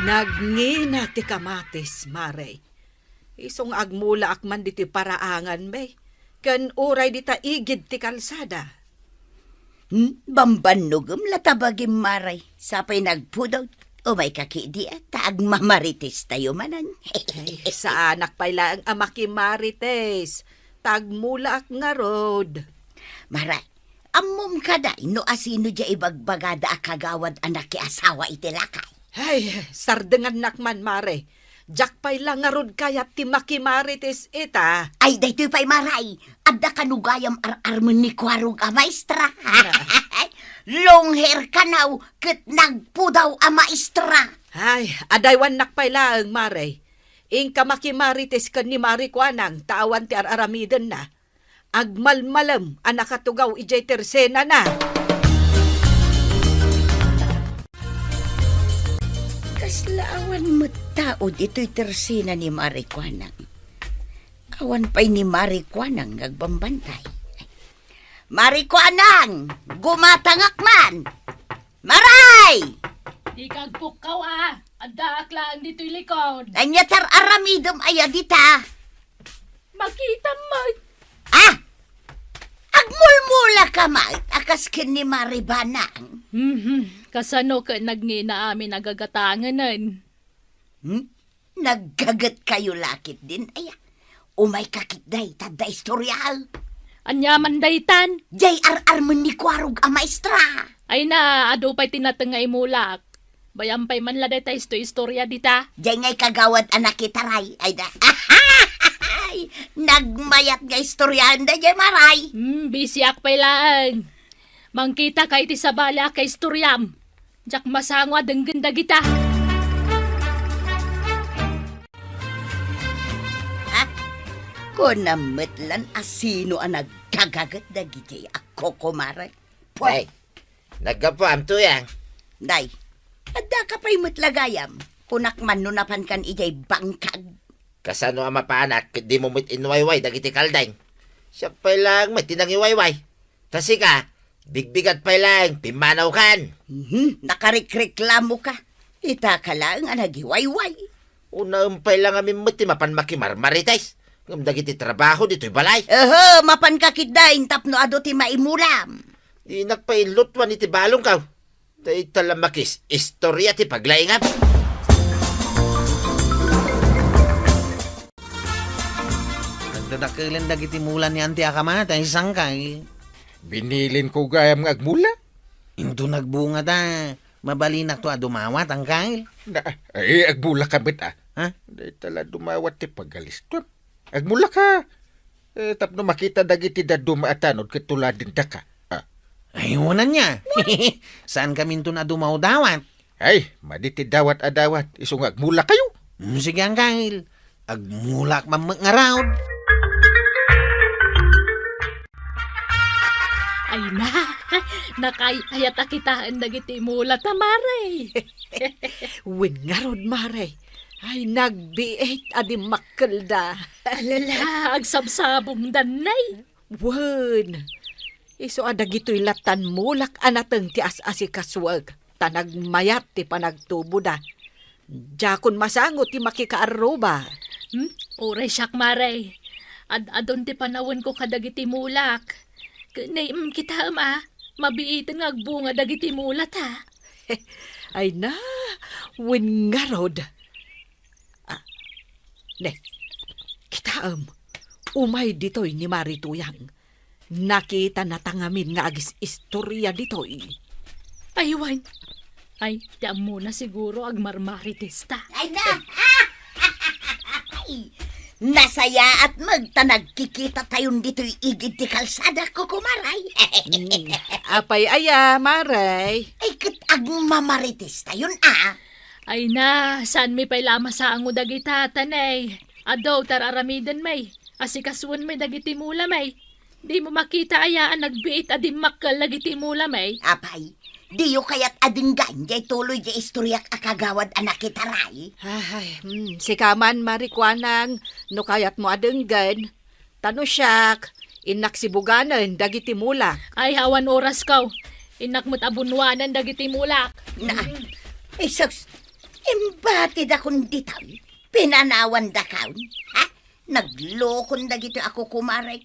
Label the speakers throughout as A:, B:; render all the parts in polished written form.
A: Nagngina ti kamatis, Mare. Isong agmula akman diti paraangan, bay. Kan uray dita igid ti kalsada.
B: Bambanugom latabagim maray. Sapay nagpudot. O may kakidi at taag mamaritis tayo manan.
A: Ay, sa anak pala ang amaki Marites. Tagmula ak nga rod.
B: Maray, amom kaday no asino dya ibagbagada akagawad anak ki asawa itilakay.
A: Ay, sardengan nakman, Mare. Jak pa'y lang nga rod kayat ti maki Marites ita.
B: Ay, daytoy pa'y maray. Adda kanugayam ar-arman ni Kwarog a maestra. Long hair ka now, kat nagpudaw a maestra.
A: Ay, adaywan nakpay lang, Mare. Ingka maki Marites kan ni Mari Kwanang, tawan ti ar-aramiden na. Agmalmalam, anak katugaw ijay tersena na.
B: Kaslaawan mo tao dito'y tersena ni Mari Kwanang. Awan pa'y ni Mari Kwanang nagbambantay. Mari Kwanang! Gumatangak man! Maray!
C: Di kagpukaw Anda aklaan dito'y likod.
B: Anyatar aramidom aya dita.
C: Makita mo.
B: Agmulmula ka mat, akas kin ni Mari Banang.
C: Kasano ka nagngina amin nagagatanganan?
B: Naggagat kayo lakit din, aya. Umay kakit day, tada istoryal.
C: Anyaman daytan.
B: Jay ar-arman ni Kwarog a maestra.
C: Ay na, ado pa'y tinatangay mulak. Bayampay man la deta istorya dita.
B: Jay ngay kagawad anak kitaray. Ay da. Nagmayat nga istoryahan da jay maray.
C: Busy akpay lang. Mangkita kay ti sabala kay istoryam. Jak masangwa denggenda kita.
B: Kung namitlan asino ang nagkagagat na giti ako kumaray.
D: Ay, nagkapam to yan.
B: Day, ada ka pa'y mutlagayam. Kunak man nunapan kan ijay bangkag.
D: Kasano ang mapanak, di mo mit inuwayway, dagiti kaldain. Siya pa lang, may tinangiwayway. Tasi ka, bigbigat pa lang, pimanaw kan.
B: Nakarikreklamo ka. Ita ka lang ang nagiwayway.
D: Una umpay lang amin mo, mapan makimarmaritais. Ngam dagiti trabaho dito'y balay.
B: Mapan kakit dahin tapno ado ti maimuram.
D: Di nagpailotwan iti balong kaw. Tay talamakis, istorya ti paglaingap.
E: Nagdadakilan dagiti mulan ni Auntie Akamata, isang kay.
F: Binilin ko gayam ng agmula.
E: Ito nagbunga ta. Mabalinak to dumawat ang kail.
F: Ay, agmula ka bit
E: Ha?
F: Day tala dumawat ti pagaliston. Agmula ka. Tapno makita dagiti da dumaatanod katulad din da ka.
E: Ayunan niya. Saan kami ito na dumaw-dawat?
F: Ay, maditi dawat-adawat. Isong agmula kayo.
E: Sige ang kail. Agmulak mamangaraw.
C: Ay na, nakayat akitaan dagiti mula tamare.
A: Win nga rod, Mare. Ay, nagbiit adi makelda.
C: Alala, agsabsabong danay.
A: Wen. Iso adagito'y latan mulak anateng ti as-asikaswag. Tanagmayat ti panagtubo da. Jakon masangot ti makikaaroba.
C: Oray siyak mare. Adon ti panawon ko kadagiti mulak. Kanay kita mabiitan nga agbunga dagiti mulat ha.
A: Ay na, wen nga rod. Ne, kita umay dito'y ni Marituyang. Nakita na tangamin nga agis istorya dito'y.
C: Aywan. Ay, tiyan mo na siguro agmarmaritista.
B: Ay na! Nasaya at magtanagkikita tayon dito'y igid ti kalsada ko kumaray.
A: Apay aya, Maray.
B: Ay kat agmamaritis tayon
C: Ay na, saan may pailama sa ango dagita tanay. Adaw tararamidan may. Asikaswan may dagiti mula may. Di mo makita ayaan nagbiit adim makal dagiti mula may.
B: Apay, diyo kayat adinggan jay tuloy jay istoryak akagawad anak kitaray.
A: Ay, si Kaman Marikwanang, no kayat mo adenggan. Tano siyak, inak si Buganan, dagiti mulak.
C: Ay hawan oras kaw. Inak mo't abunwanan dagiti mulak.
B: Na, isos, Batid akong ditaw. Pinanawan da kaon. Ha? Naglokon da gito ako kumaray.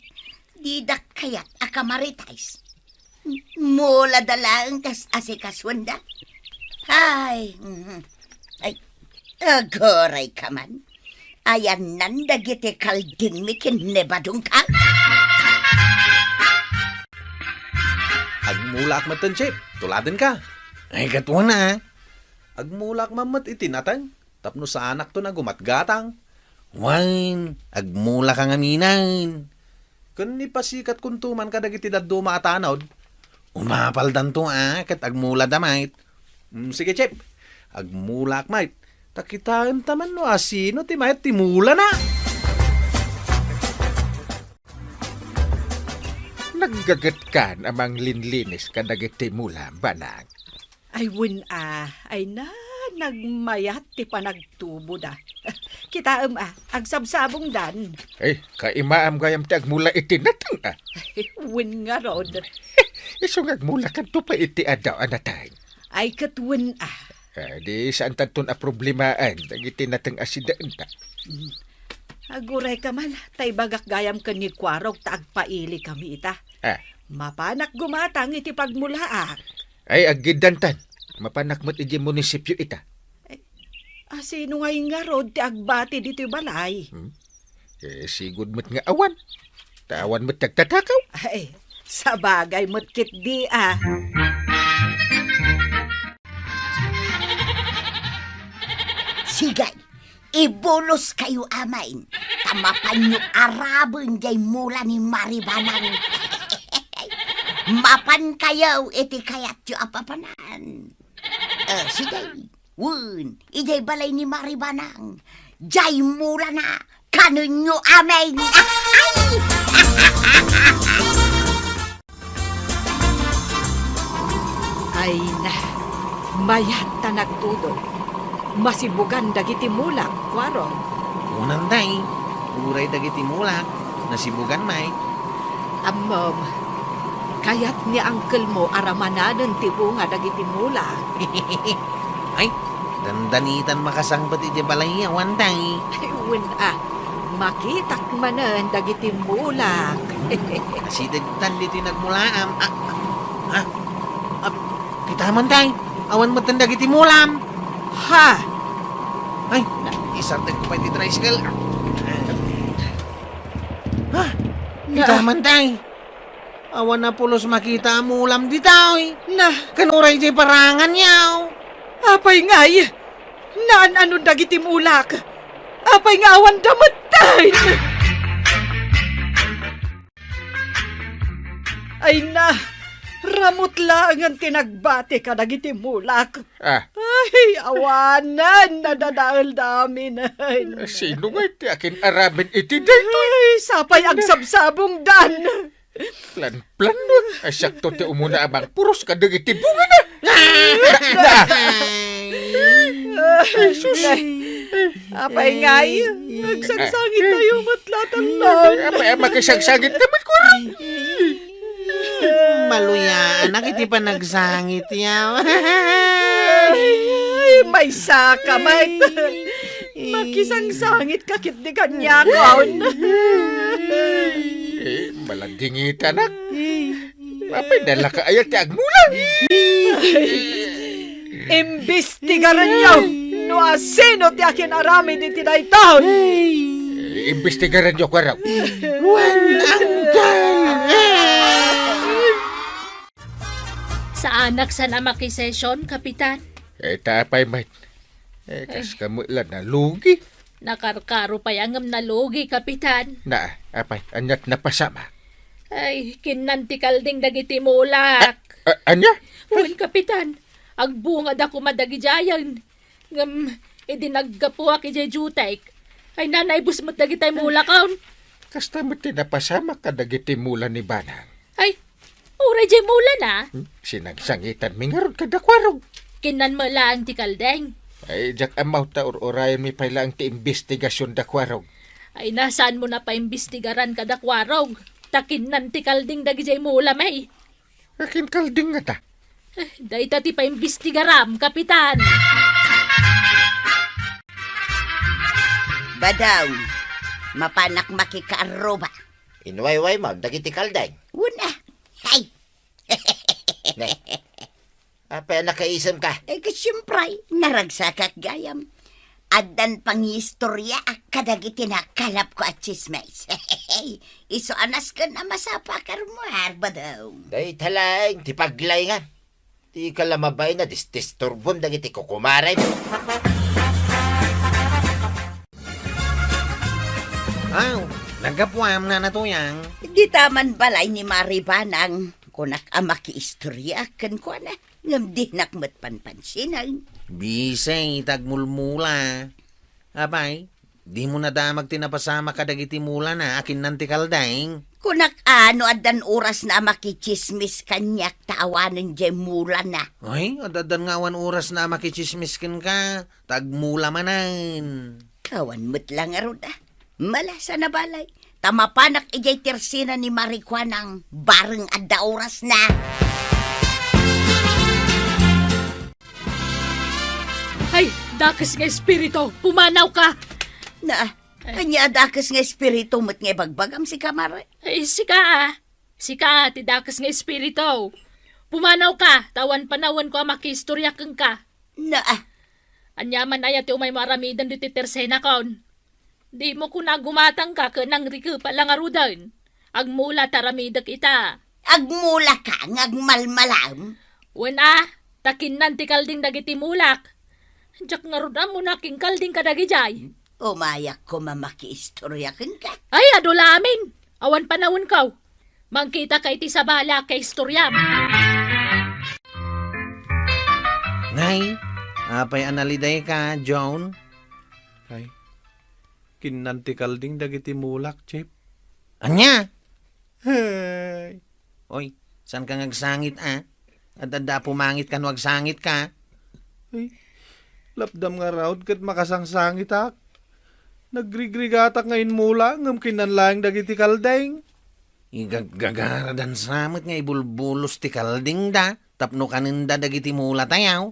B: Di da kayat akamaritais. Mula dalang tas asikaswanda. Ay, ay, agoray ka man. Ayan nanda giti kalding mikin nebadong ka.
E: Agmulak matan, Chip. Tuladan ka. Ay, katuwa na. Agmulak mamat itinatang. Tapno sa anak to na gumatgatang. Wine, agmula kang aminan. Kun ni pasikat kuntuman ka dagiti daddo maatanod. Umapaldan to kat agmula damait. Sige, Chip. Agmulak mait. Takitaan taman no asino ti mait timula na.
F: Naggagat kan amang linlinis kadagiti mula, banang.
A: Ay, ay na, nagmayat ti panagtubo da. Kita agsabsabong dan.
F: Ay, kaimaam gayam ti agmula itinatang
A: Ay, nga rod.
F: Isong agmula kan to pa iti adaw anatay.
A: Ay, katwin
F: Di saan tanton a problemaan, dagiti natang asidaan ta.
A: Aguray ka man, tay bagak gayam ka ni Kwarog taagpaili kami ita. Mapanak gumatang iti pagmulaak.
F: Ay, agidantan. Mapanak mo't iti munisipyo ita.
A: Sino nga nga rod ti agbati dito balay?
F: Sigud mo't nga awan. Tawan mo't tagtatakaw.
A: Ay, sa bagay mo't kit di
B: Sigay, ibulos kayo amain. Tamapan nyo arabon jay mula ni Maribanang. Mapan kayo, iti kayat yu apapanan. Sigay, ijay balay ni Maribanang. Jay mula na, kanon nyo amain.
A: Ay na, mayat ta nagtudo. Masibugan dagiti mulak, Kwarog.
E: Unan day. Uray dagiti mulak. Nasibugan may.
A: Amom, kayat ni uncle mo aramananan ti bunga dagiti mulak.
E: Ay, dandanitan makasangbat iti balay awan day.
A: Ay, makitak manan dagiti mulak.
E: Nasidagtan dito nagmulaam. Kita man day. Awan mo tandag iti mulam.
A: Ha!
E: Ay, isartag ko pa iti tricycle. Kita man day. Awan na pulos makita ang mulam di taoy.
A: Na,
E: Kanuray di parangan yaw.
A: apay ngay! Naan ano dagiti mulak? Apay nga awan damatay! Ay na! Ramot lang ang tinagbati ka dagiti mulak. Ay, awanan! Nadadaal damin.
F: Sino nga iti akin arabin iti daytoy?
A: Ay, sapay ang sabsabong dan.
F: Plan mo. Asakto ti umuna abang puros kadagiti bunga na.
A: Ay, sus! Apay ngay! Nagsagsangit tayo matlatalan.
F: Apay makisagsagit naman ko rin.
E: Maluya, anak iti pa nagsangit yaw.
A: Ay, may saka, mate. Makisangsangit kakit di kanya kaon.
F: Malandingit anak. Apay dala ka ayat ti agmulan.
A: Imbestigaran niyo no asino ti akin arami di tinaytaon.
F: Imbestigaran niyo ko raw.
C: Sa anak sa namakisesyon, Kapitan.
F: Tapay mate. Kas kamu ilan na lugi.
C: Nakarkaro pa yangam na logi, Kapitan.
F: Apay, anyat napasama.
C: Ay, kinantikal ding dagiti mulak.
F: Anya?
C: Uwan, Kapitan. Agbungad ako madagijayan. Idinaggapuak ijay jutek. Ay, nanay busmat dagitay mulak kaon.
F: Kasta mo tinapasama ka dagiti mula ni Banang.
C: Ay, uray jay mula na.
F: Sinagsangitan mingarod ka dakwarog.
C: Kinan mo lang ti kaldeng.
F: Ay, jak amaw ta urayan mi pala ang ti investigasyon dakwarog.
C: Ay, nasaan mo na pa imbestigaran ka dakwarog? Takinan ti kalding dagijay mula may.
F: Akin kalding nga ta.
C: Dahil ti pa imbestigaram, Kapitan.
B: Badaw, mapanak makikaaroba.
D: Inwayway ma'am, dagiti kalday.
B: Una, hay,
D: Nay, apay nakaisam ka.
B: siyempre, naragsakak gayam. Adan pangistorya kadagiti na kalap ko at chismes. Iso anas ka na masapakar mo, Badaw.
D: Day talang, ti paglay nga. Ti kalamabay na disturbon dagiti kukumaray.
E: Aw, nagapuam na natuyang.
B: Di taman balay ni Maribanang kunak amaki istorya kan ko na ngam di nakmat panpansinan.
E: Bisay, tagmulmula. Abay, di mo na damag tinapasama kadagiti mula na akin nanti kaldaing.
B: Kunak ano adan oras na makichismis kanyak taawanan jay mula na.
E: Ay, adadan ngawan oras na makichismiskin ka. Tagmula manan.
B: Kawan mo't lang arod Malasa na balay. Tamapanak ijay tersina ni Marikwanang bareng adda oras na.
C: Ay, dakas nga espiritu, pumanaw ka!
B: Na, kanya dakas nga espiritu mo't nga bagbagam si Kamare.
C: Ay, sika, ti dakas nga espiritu. Pumanaw ka, tawan panawan ko ang makistorya kang ka.
B: Na,
C: Anyaman ay ati umay maramidan diti tersena kaon. Di mo ko nagumatang ka nang riku palang arudan. Agmula taramidak ita.
B: agmula ka ngagmalmalam.
C: Takin nanti kalding dagiti mulak. Jak ngarudan mo naking kalding kadagijay.
B: Umayak ko mamaki istorya ka.
C: Ay, adulamin. Awan panawon kaw. Mangkita kay ti sa bala kay istoryam.
E: Nay, apay analiday ka, Joan? Ay, kinanti kalding dagiti mulak, Chip. Anya? Hey. Oy, saan ka ngagsangit, At anda pumangit ka nuagsangit ka? Ay, lapdam nga raud kat makasangsangit ak. Nagrigrigatak ngayon mula, ngam kinanlang dagiti kalding. Igagagaradan samot nga ibulbulos ti kalding da, tapno kaninda dagiti mula tayaw.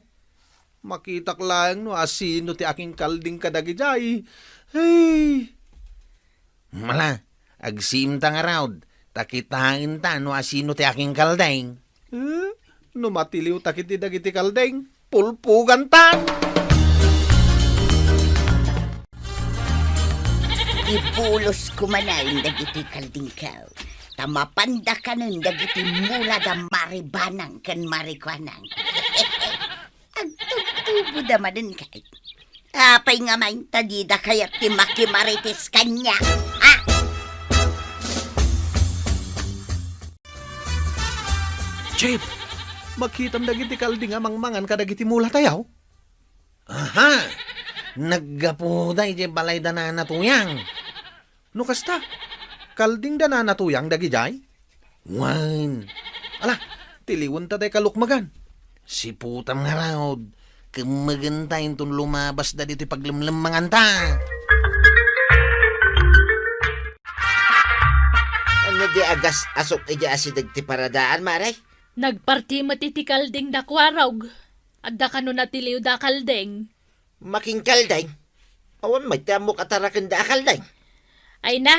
E: Makitak lang no asino ti aking kalding kadagijay. Hey! Mala, agsimta nga raud, takitain ta no asino ti aking kalding. No matiliw takiti dagiti kalding, pulpugan ta!
B: Ibulos ko manayin dagiti kalding kao. Tamapanda ka nun dagiti mula da Maribanang kan Marikwanang. Agtugtubo da manin kay. Apay nga may tadida kayat ti makimaritis kanya.
E: Chip, makitam dagiti kalding amang mangan kadagiti mula tayaw. Aha! Naggapuday di balay da na natuyang. No kasta, kalding da na natuyang dagijay? Wan. Ala, tiliwan ta day kalukmagan. Si putam nga raod, kamagantayin tun lumabas da dito paglimlamangan ta.
D: Ano di agas asok ija asidag ti paradaan, maray?
C: Nagparti matiti kalding da kwarog. Adda ka no natiliw da kalding.
D: Making kalday. Awan may tamok atarakan da kalday.
C: Ay na,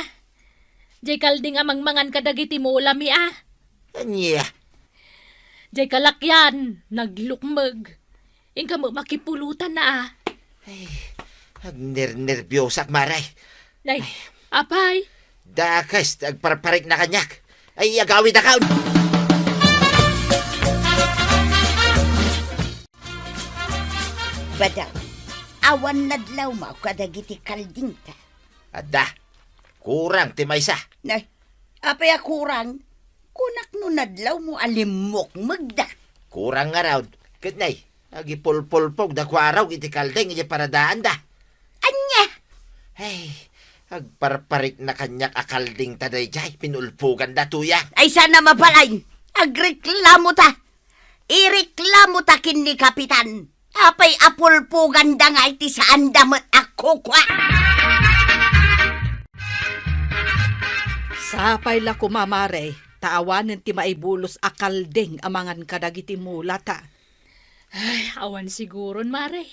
C: jay kalding amang mangan kadagiti mo ulami
D: Anya,
C: Jay kalakyan, naglukmag. Ingka mo makipulutan na
D: agner-nervyosak, maray.
C: Nay, apay,
D: Dakas, agparparik na kanyak. Ay, agawid na kaon.
B: Badaw, awan nadlaw mo kadagiti kalding ta.
D: Adda, kurang ti maysa.
B: Nay, apay kurang. Kunak no nadlaw mo alimok magda.
D: Kurang nga raw. Kitnay, agipulpulpog da kwaraw iti kaldeng iti paradaan da.
B: Anya!
D: Ay, agparparik na kanyak akalding taday jay, pinulpugan da tuya.
B: Ay sana mabalay. Agreklamo ta. Ireklamo ta kin ni Kapitan. Apay apulpugan da nga iti saan damot ako kwa.
A: Sapay la kumamare, taawanan ti maibulos akaldeng amangan kadagiti mulata.
C: ay, awan siguron mare.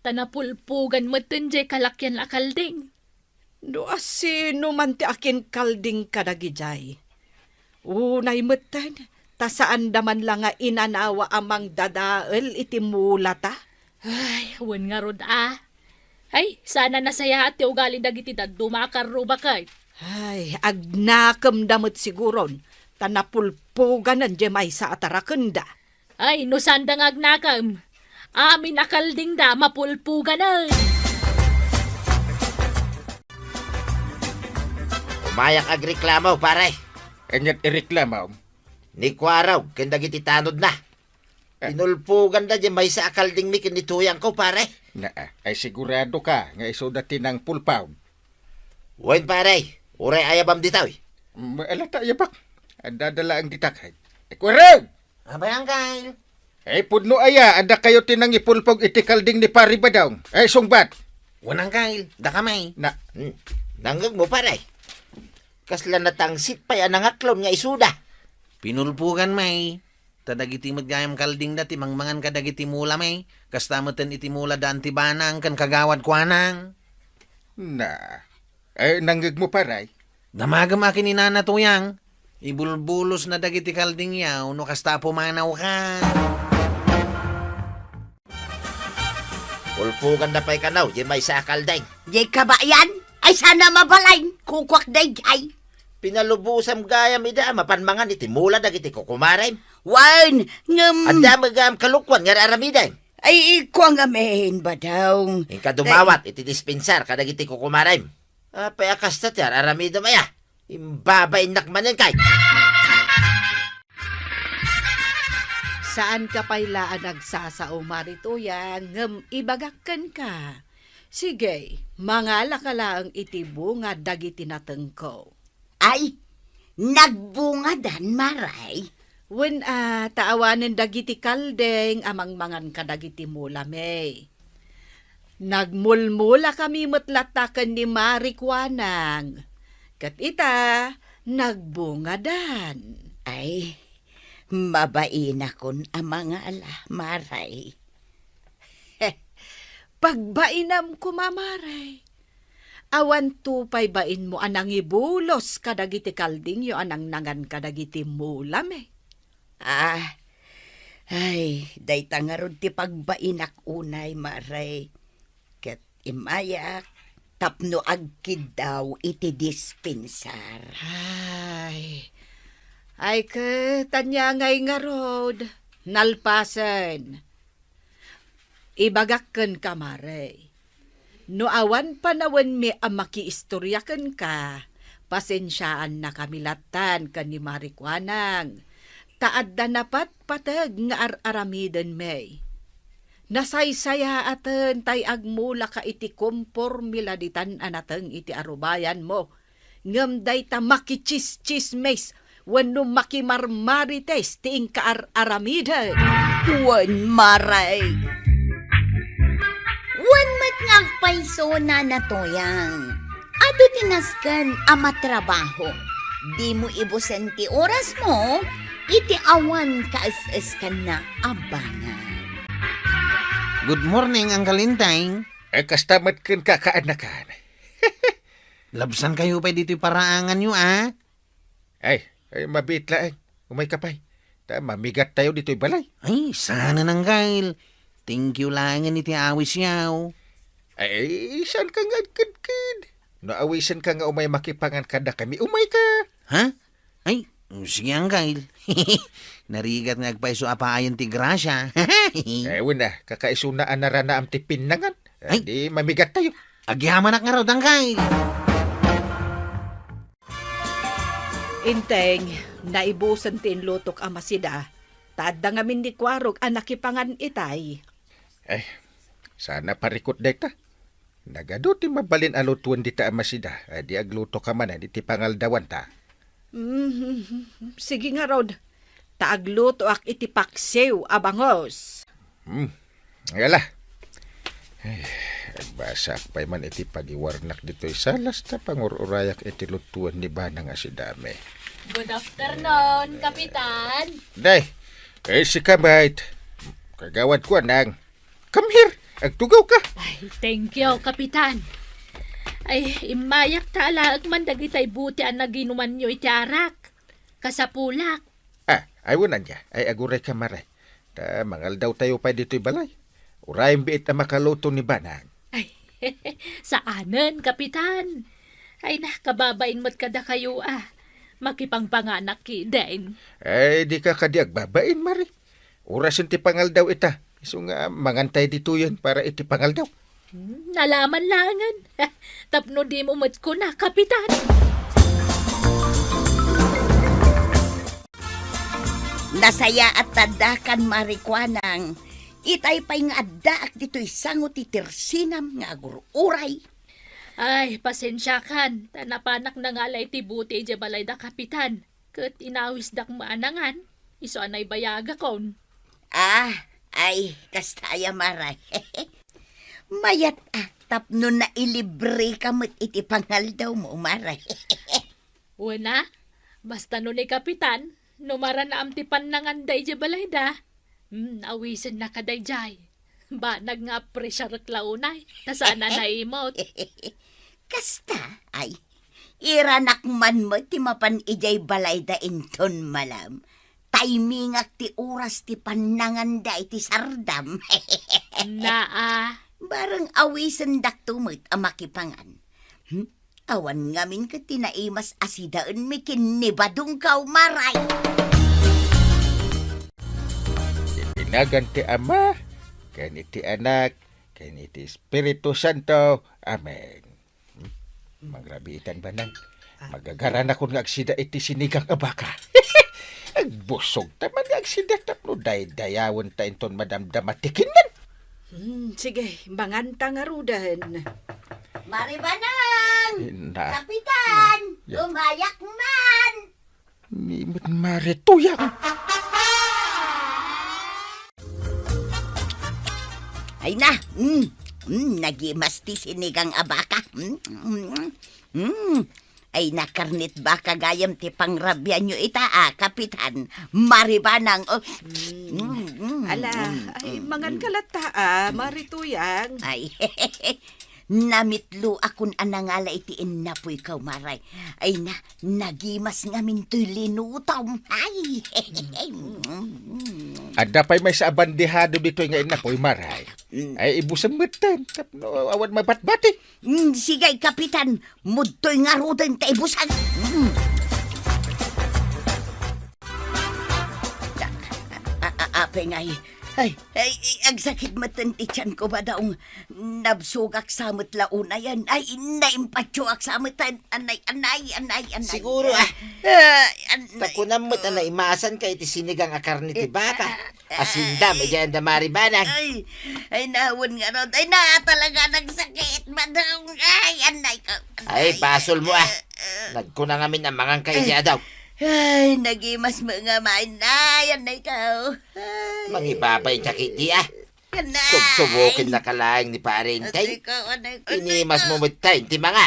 C: Tanapulpugan mo jay kalakyan akalding.
A: No asino man ti akin kalding kadagijay. Unay metan, ta saan daman lang nga inanawa amang dadael iti mulata.
C: Ay, wan nga rod Ay, sana nasaya at ti ugali dagiti dumakar bakay.
A: Ay, agnakam damot siguron, tanapulpuganan jemay sa atarakenda.
C: Ay, no sandang agnakam. Amin akalding da, mapulpuga na.
D: Umayak agreklamaw, pare.
F: Anyat ireklamaw.
D: Ni Kwaraw, kendagiti tanod na. Pinulpugan na dyan may sa akalding mi kinituyang ko, pare.
F: Na, ay sigurado ka nga iso dati ng pulpaw.
D: Wen, pare. Uray ayabam ditaw.
F: Alata yapak. Ang dadala ang ditakay. Kwaraw!
D: Abay, Uncle.
F: Ay pudno aya, anda kayo tinang ipulpog iti kalding ni pari ba daw? Ay sungbat.
E: Wanang kail, da kamay.
F: Na,
D: Nanggag mo, pare. Kasla natangsit pa yan ang aklon nga isuda.
E: Pinulpugan may. Tadagiti magayam kalding da timangmangan kadagiti mula may. Kastamatan iti mula daan ti banang kan kagawad kwanang.
F: na. Ay nanggag mo paray.
E: Damagam akin ni Nana Tuyang. Ibulbulos na dagiti kalding yaw no kasta pumanaw ka.
D: Ulpugan na pa'y kanaw, di may sa akalding.
B: Di ka ba yan? Ay sana mabalain. Kukwak day ay.
D: Pinalubusam gayam ida, mapanmangan iti mula dagiti kukumarem.
B: Wan,
D: Anda magam kalukwan nga aramiden.
B: ay ikaw nga mahin ba daw?
D: Ingka dumawat, iti dispensar, kadagiti kukumarem. Apay akas na tiyar, aramida maya. Imbabain nakmanan kay.
A: Saan ka pailaan nagsasao marituyan, ngem ibagakan ka. Sige, mangala ka lang iti bunga dagiti natengko.
B: Ay, nagbunga dan maray.
A: Wen taawanen dagiti kaldeng amang mangan kadagiti mula may. Nagmulmula kami matlatakan ni Marikwanang. Kat ita, nagbunga dan.
B: Ay, mabain akon ang mga ala, maray.
A: Pagbainam ko mamaray. Awan tupay bain mo anang ibulos kadagiti kalding yo anang nangan kadagiti mula me.
B: Ay, day tangarod ti pagbainak unay, maray. Kat imayak, tapno agkid daw iti dispensar.
A: Ay tanya ngay nga rod, nalpasan. Ibagakkan ka, maray. No awan panawan mi ang makiistoryakan ka, pasensyaan na kamilatan ka ni Marikwanang. Taad da napat patag nga aramiden may. Nasaysaya aten tay agmula ka iti kompormiladitan anateng iti arubayan mo. Ngem day ta makichis-chismes wenno makimarmarites tiing ka-aramiden.
B: Wan, maray. Wan mat ngagpaiso na natoyang. Ado tinaskan ama trabaho. Di mo ibusen ti oras mo, iti awan kaas-as ka na abangan.
E: Good morning, Uncle Intay.
F: Ay kastamat ken kakaanakan.
E: Labsan kayo pa dito'y paraangan nyo,
F: Ay mabit lang. Umay kapay. Ta mamigat tayo dito'y balay.
E: Ay, sana nang Kyle. Thank you lang iti awis yaw.
F: Ay, saan ka nga kid? Naawisan ka nga umay makipangan kada kami. Umay ka.
E: Ha? Ay, sige ang Kyle. Narigat nga agpaiso apaayan ti grasya.
F: Ay, wala. Kakaisunaan na rana am tipin nangan.
E: Ay.
F: Di mamigat tayo.
E: Agyamanak nga raw dang Kyle.
A: Inteng, naibusan tin lutok amasida. Tada nga min di kwarog anakipangan itay.
F: Ay, sana parikot dek ta. Nagado ti mabalin alutuan di ta amasida. Ay, di agluto ka man, di ti pangaldawan ta.
A: Sige nga rod, taagluto ak iti paksiw abangos.
F: Ngala. Ay, agbasak pa man iti pagiwarnak dito'y salas ta pangururayak iti lutuan ni Banang asidame.
C: Good afternoon, Kapitan.
F: Day, si Kamait. Kagawad ko nang. Come here, agtugaw ka.
C: Ay, thank you, Kapitan. Ay, imayak talaag man dagitay buti ang naginuman nyo itiarak. Kasapulak.
F: Ay wunan niya. Ay aguray ka maray. Mangal daw tayo pa dito'y balay. Urayang biit na makaluto ni Banang.
C: Ay, saanan, kapitan? Ay, kababain mo't kada kayo Makipangpanganak ki, din.
F: Ay di ka kadiag babain mari. Urasin ti pangal daw ita. So nga mangantay dito yan para iti pangal daw.
C: Nalaman langan. Tapno di mo mat ko na, kapitan.
B: Nasaya at tadakan marikwanang. Itay pa'y nga addaak dito'y sangot itirsinam nga agururay.
C: Ay, pasensya kan. Tanapanak na nga lay ti buti ije balay da, kapitan. Kat inawis dak maanangan. Iso anay bayaga kon.
B: Ay, kastaya maray. Mayat tapno na ilibre kamot iti pangal daw mo, maray.
C: Wana, basta no ni kapitan, numara na amti pananganday ije balay da. Awisin na kadayjay. Ba, nag-nga-pressure klaunay. Tasana na imot.
B: Kasta, ay, iranak man mo ti mapan ijay balay da inton malam. Timingak ti oras ti pananganda iti sardam. Barang awisan daktumot ang makipangan. Awan ngamin ka tinaimas asidaan mi kinibadong kaw maray.
F: Itinagan ti Ama, kaniti Anak, kaniti Espiritu Santo. Amen. Magrabitan Banang. Magagaran ako nga agsida iti sinigang abaka. Agbusog taman nga agsida tapno dayawan ta inton madamdamatikin nan.
A: Sige, manganta nga rudan.
B: Maribanang!
F: Na,
B: Kapitan! Umayak man!
F: ni marituyang.
B: Ay na! Nagimas ti sinigang abaka. Ay nakarnit ba kagayam ti pangrabyan nyo ita, kapitan? Maribanang.
A: Ala, ay mangan kalata, marituyang.
B: Ay, namitlo akon anangala iti inapoy kaw maray. Ay nagimas ngamin to'y linutaw. Ay,
F: Ada pa'y may sa abandihado dito nga inapoy maray. Ay ibusang matan. Tapno awan mabatbati.
B: Sigay, kapitan. Mudto'y nga rudan ta ibusan. Apay nga ay, agsakit matan ti tiyan ko ba daong nabsugak samot launa yan. Ay, naimpatsuak samot anay.
D: Siguro takunan mo't na imasan kay ti sinigang akarni ti baka. Asindam, iyan da Maribanang.
B: Ay, nawan nga ron. Ay, talaga nagsakit. Madang, anay ka.
D: Ay, pasol mo Nagkuna ngamin ang mangang kay di daw.
B: Ay, nagimas mga mainay, anay ka.
D: Mangibabay sakit di
B: Anay.
D: Subsubukin na kalaing ni parentay. Inimas mo mutay, ti mga.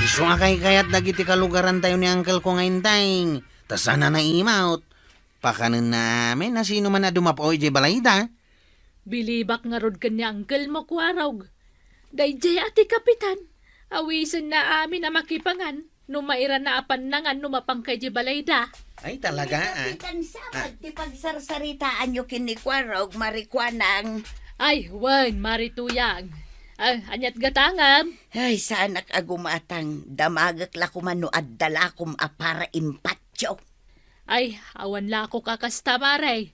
G: Iso nga kay kayat dagiti kalugaran tayo ni uncle ko ngayon tayong. Tas sana na imaut. Pakanan namin na sino man na dumapoy di balayda.
C: Bilibak nga rod kanya uncle mo kwarog. Dayjay ati kapitan. Awisan na amin na makipangan. Numaira na apanangan numapang kay di balayda.
G: Ay talaga
B: Kapitan Samad, ti pagsarsaritaan nyo kinikwarog, marikwanang.
C: Ay, wan, marituyang. Anyat gatangam.
B: Ay, sanak agumatang damagak la kumano at dalakom apara impatyo.
C: Ay, awan la ako kakasta maray.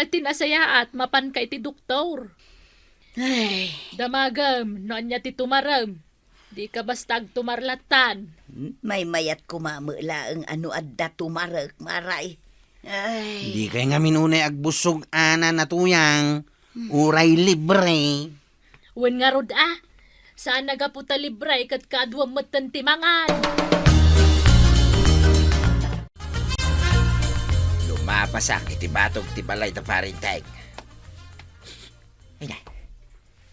C: Tinasaya at mapan kay ti doktor.
B: Ay,
C: Damagam, noon niya ti tumaram. Di ka bastag tumarlatan.
B: may mayat kumamula ang ano adda tumarag, maray. Ay,
G: Hindi kay nga minunay agbusog ana na tuyang. Uray libre.
C: Wen nga rod saan nagaputa libre kat kadwa matan timangan.
D: Lumapasak iti batog ti balay da parentay. Ay na.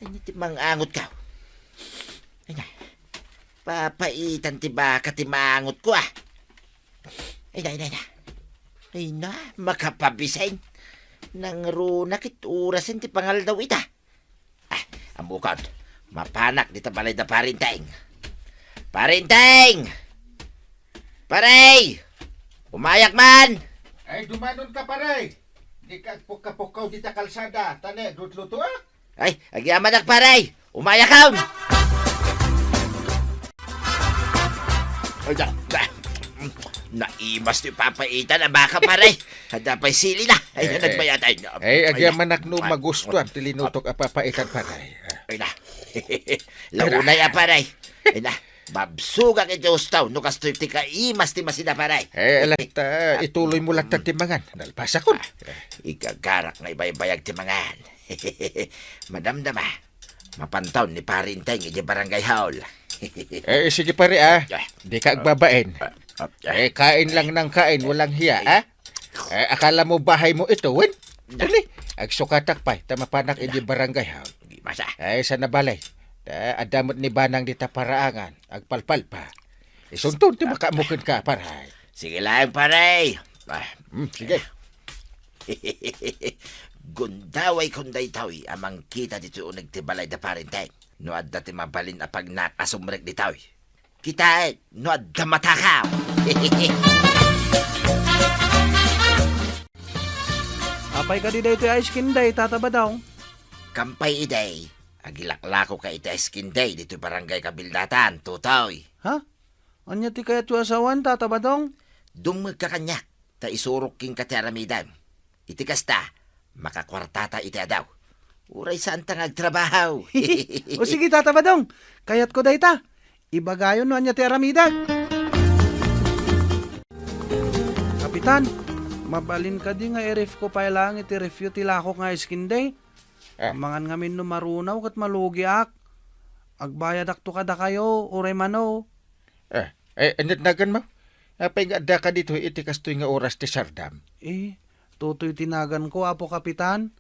D: Ay ti mangangot ka. Ay na. Papaitan ti baka ti mangot ko Ay na. Ay na, makapabisain. Nang runak it urasin ti pangal daw ita. Amukad, Mapanak dito balay da parinteng. Parinteng! Paray! Umayak man!
F: Ay, dumanon ka paray. Di ka pukapukaw dita kalsada. Tane, lutluto ah.
D: Ay, agyaman ak paray! Umayak ka! Ay, naimas ni papaitan ang baka paray. Handa pa'y sili na. Ay, nagbayatay.
F: Ay, agyaman no magustuhan. Tilinutok apapaitan paray.
D: Ay na. Launay a paray. Ay na. Babsugang iti ustaw. No kastoy ti kaimas ti masina paray.
F: Eh, alata, ituloy mo lang tatimangan. Nalpasa ko.
D: Igagarak na ibaybayag ti mangan. Madamdama. Mapantaw ni Parinteng iti barangay hall.
F: Eh, sige pare ah. Di ka agbabain. Eh, kain lang ng kain. Walang hiya ah. Eh, akala mo bahay mo ito, wen? Dali. Agsukatak pa. Tamapanak iti barangay ha.
D: Di masa.
F: Eh, sa nabalay. Adamot ni Banang dita paraangan. Agpalpal pa. Isuntun, ti makamukin ka, paray.
D: Sige lang, paray.
F: Sige.
D: Gundaway kunday tawi amang kita dito unag ti balay da Parinteng. No adda ti mabalin a pag nakasumrek di tawi. Kita no adda matakaw.
G: Apay ka di dito ay skin day, tataba daw.
D: Kampay iday. Agilaklako ka iti skin day dito barangay Kabildatan, tutoy.
G: Ha? Anya ti kaya tu asawan, tataba daw?
D: Dumag ka kanyak, ta isurok king katiramidan. Iti kasta, makakwartata iti adaw. Uray saan ta ngagtrabaho.
G: O sige, tataba daw. Kayat ko dayta. Ibagayon no anya ti aramida. Kapitan, mabalin ka di nga i-ref ko pa lang iti review ti lako nga skin day. Mangan ngamin no marunaw kat malugi ak. Agbayad akto kada kayo, uray mano.
F: Anit nagan mo? Apay nga da ka dito iti kastoy nga oras ti sardam.
G: Tutoy tinagan ko, apo kapitan.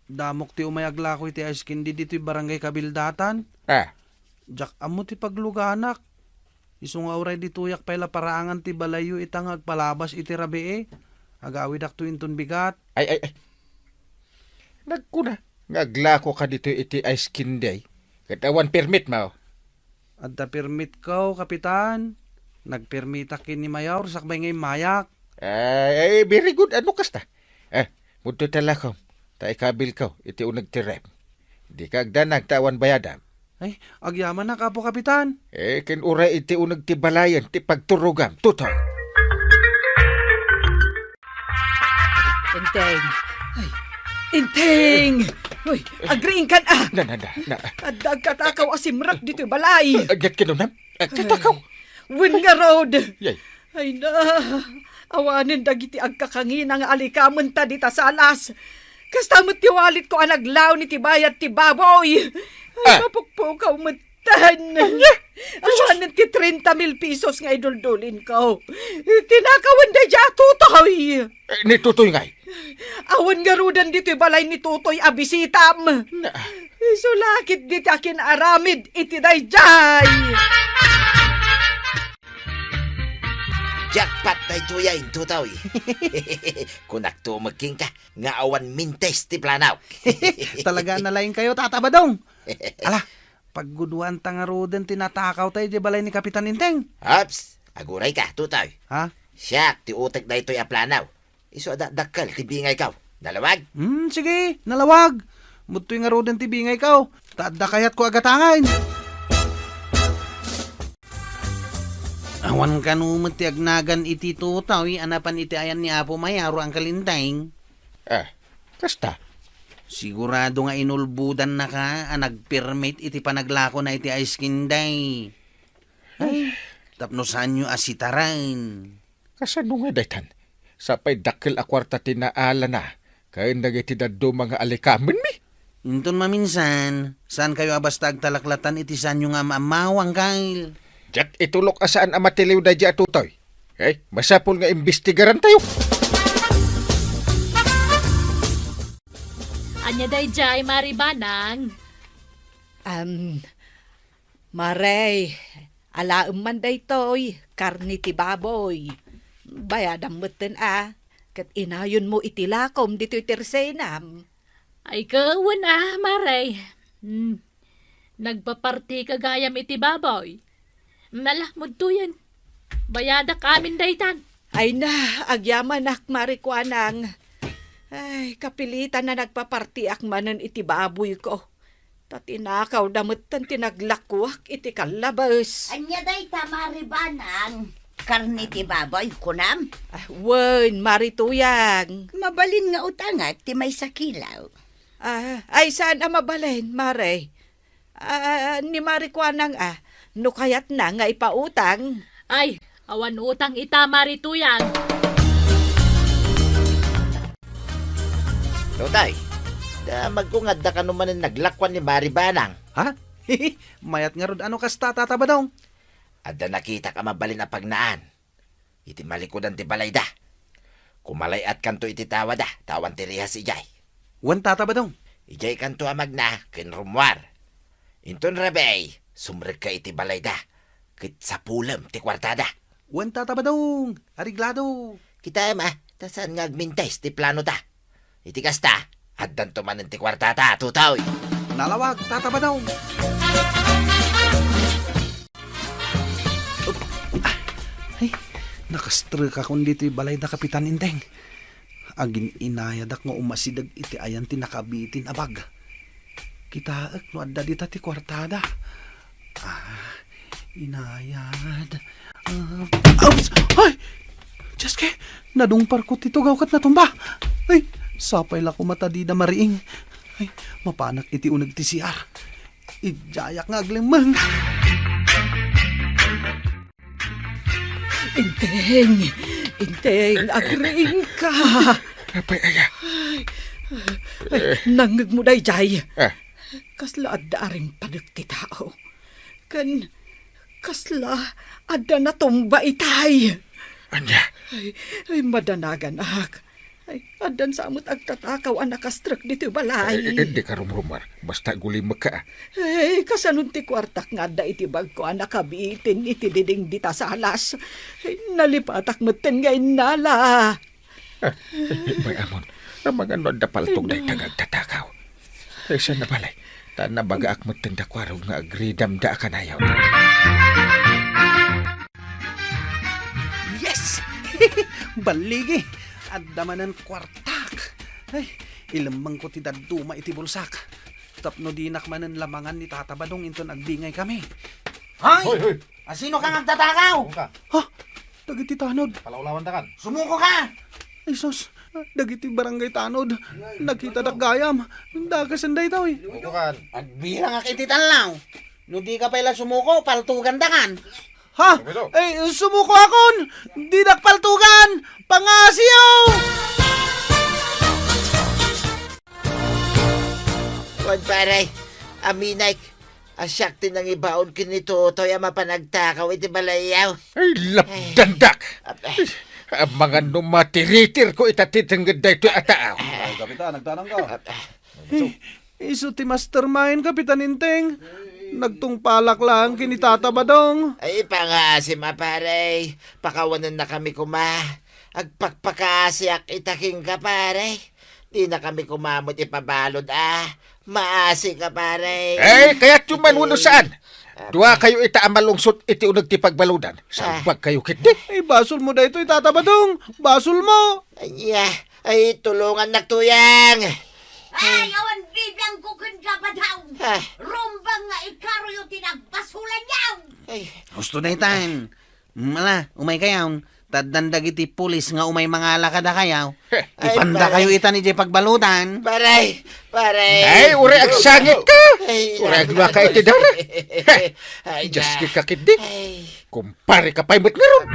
G: Damok ti umayagla ko iti skin day dito'y barangay Kabildatan. Jak amo ti pagluganak. Isu nga uray dituyak pala paraangan ti balayo itang agpalabas iti rabi agawid akto inton bigat.
F: Ay. Nagkuna. Ngaglako ka dito iti ice skin day. Katawan permit mo.
G: Adda permit ko, kapitan. Nagpermita kin ni Mayor sakbay ngay mayak.
F: Ay, very good. Ano kasta? Muto talakom. Ta ikabil ko iti unag ti rep. Di ka agdanag tawan bayadam.
G: Ay, agyaman na kapo, kapitan.
F: Ken uray iti unag ti balayan ti pagturugam. Tutoy.
A: Inteng. Ay, Inteng! Uy, agriin kan ah!
F: Na.
A: Adag katakaw asimrak dito balay.
F: Agat kinunam. Katakaw.
A: Win nga road.
F: Yay.
A: Ay na, awanin dagiti agkakangin ang alikaman ta dita sa alas. Kastamot ti walit ko ang naglaw ni tibayat ti baboy. Ay, mapukpukaw matan. Awanin ti 30,000 pesos nga iduldulin ko. Tinakawan da dya tutoy.
F: Ni tutoy ngay.
A: Awan nga rudan dito balay ni tutoy abisitam. Sulakit diti akin aramid iti dayjay.
D: Jackpot na ituyain, tutoy. Kunak tumagking ka, nga awan mintes ti planaw.
G: Talaga nalaing kayo, tataba daw. Ala, pagguduan tanga roden tinatakaw tayo di balay ni Kapitan Inteng.
D: Hops, aguray ka, tutoy.
G: Ha?
D: Siya, ti utek na ito'y aplanaw. Iso dakal, tibingay kaw. Nalawag?
G: Sige, nalawag. Mutoy nga roden tibingay kaw. Tadda kayat ko agatangan. Awan kanumot ti agnagan iti tutaw, anapan iti ayan ni Apo Mayaro ang kalintang.
F: Kasta.
G: Sigurado nga inulbudan na ka, nagpermit iti panaglako na iti ice kinday. Ay, tapnosan nyo asitaran.
F: Kasano nga daytan? Sapay dakil akwarta tinaala na. Kaya nagiti daddo mga alikamin mi.
G: Inton maminsan, saan kayo abastag talaklatan iti sanyo nga maamawang kail?
F: Jack itulok asaan ang matiliw na dya tutoy. Masapol nga imbestigaran tayo.
C: Anya day jay, Maribanang.
A: Maray, alaam man day toy, karni ti baboy. Bayadam meten kat inayon mo itilakom dito itersenam.
C: Ay kawan Maray. Nagpaparti ka gayam iti baboy. Nalahmod to yan. Bayada kamin daytan.
A: Ay na, agyaman ak Marikuanang. Ay, kapilitan na nagpaparti ak manan iti baboy ko. Tatinakaw damutan tinaglakwak iti kalabas.
B: Anya day tamaribanang. Karni ti baboy kunam.
A: Wen, Marituyang.
B: Mabalin nga utangat ti may sakilaw.
A: Ay, saan mabalin, Mare? Ni Marikuanang no kayat na nga ipautang.
C: Ay, awan utang ita Marituyang.
D: Lutay, magkungad na ka naman ang naglakwan ni Maribanang.
G: Ha? Mayat nga rod ano kas tatabadong.
D: Adda nakita ka mabalin na pagnaan. Iti malikodan ti balay da. Kumalayat kanto iti tawa da, tawan ti rihas ijay.
G: Wan tatabadong.
D: Ijay kanto amag na, kinrumwar. Inton rabay, sumreg ka iti balay da. Kit sa pulam ti kwartada.
G: Wan tatabadong. Ariglado.
D: Kita tasan nga agmintes ti plano da. Iti kasta, addan to man ti kwartata, tutaw.
G: Nalawag, tatabadong. Ay, nakastrek akong dito balay da Kapitan Inteng. Agin inayadak nga umasidag iti ayan ti nakabitin abag. Kitaak no adda dita ti kwartada. Inayad. Ouch! Ay! Jaske, nadungpar ko tito gawkat na tumba. Ay, sapay la ko mata di na mariing. Ay, mapanak iti unag ti siyar. Ijayak nga aglimang.
A: Inteng, agring ka.
F: Apay, aya.
A: Ay, nangag mo day, Jay.
F: Ah.
A: Kasla adda aring padag ti tao. Kasla adda na tumba itay.
F: Anya.
A: Ay, madanagan ak. Ay, adan sa amot agtatakaw ang nakastrak dito balay.
F: Hindi ka rumrumar. Basta gulimag ka.
A: Ay, kasanun ti kwartak nga da iti bag ko ang nakabitin iti diding dita sa alas. Ay, nalipatak maten nga inala.
F: May amon. Ang mga noda paltog na itagagtatakaw. Ay, saan na balay? Taan na baga akmat ng dakwarog nga agridam da ka na yaw.
G: Yes! Baligi! Addamanan kwartak! Ay, ilamang ko ti daduma iti bulsak. Tapno dinak manan lamangan ni tatabadong inton agbingay kami.
D: Hoy! Asino kang agtatakaw?
G: Ha? Dagiti tanod.
E: Palawlawan ta kan.
D: Sumuko ka!
G: Ay sus, dagiti barangay tanod. Nakita dak gayam. Dagasanday daw eh.
E: Bukan.
H: Agbira nga kiti tanlaw. No di ka pala sumuko, paltugan da kan.
G: Ha? Ay, sumuko akon! Di nakpaltugan! Pangasiyaw!
D: Kuwan paray, aminay, asyak tinang ibaon kinito, to'y mapanagtakaw iti balayaw.
F: Ay, lapdandak! Ang mga numatiritir ko itatitangad da ito ataaw.
E: Ay, kapitan, nagtanong ka.
G: Iso ti mastermind, Kapitan Inteng. Nagtungpalak lang kinitatabadong.
D: Ay, pangasim paray, pakawanan na kami agpakpakasiak itaking ka paray. Di na kami kumamot ipabalod maasi ka paray.
F: Kaya tumanuno saan? Dua kayo itaamalungsot iti unag ti pagbaludan. Sabag kayo kiti.
G: Ay, basol mo da ito itatabadong. Basol mo.
D: Ay, tulungan nagtuyang.
B: Ay, awan biblang kukun ka ba daw?
D: Ah.
B: Rumbang nga ikaro yung tinagbasulan niyaw.
D: Ay,
H: Gusto na itan. Mala, umay kayaw. Tadandag iti pulis nga umay mga lakada kayaw. Ipanda kayo itan iti pagbalutan.
D: paray.
F: Ay, ure agsangit ka.
D: Ay,
F: Ure agwa ka iti dara.
D: Ay,
F: Just ka kiti.
D: Ay,
F: Kumpare ka pa'y matngaron.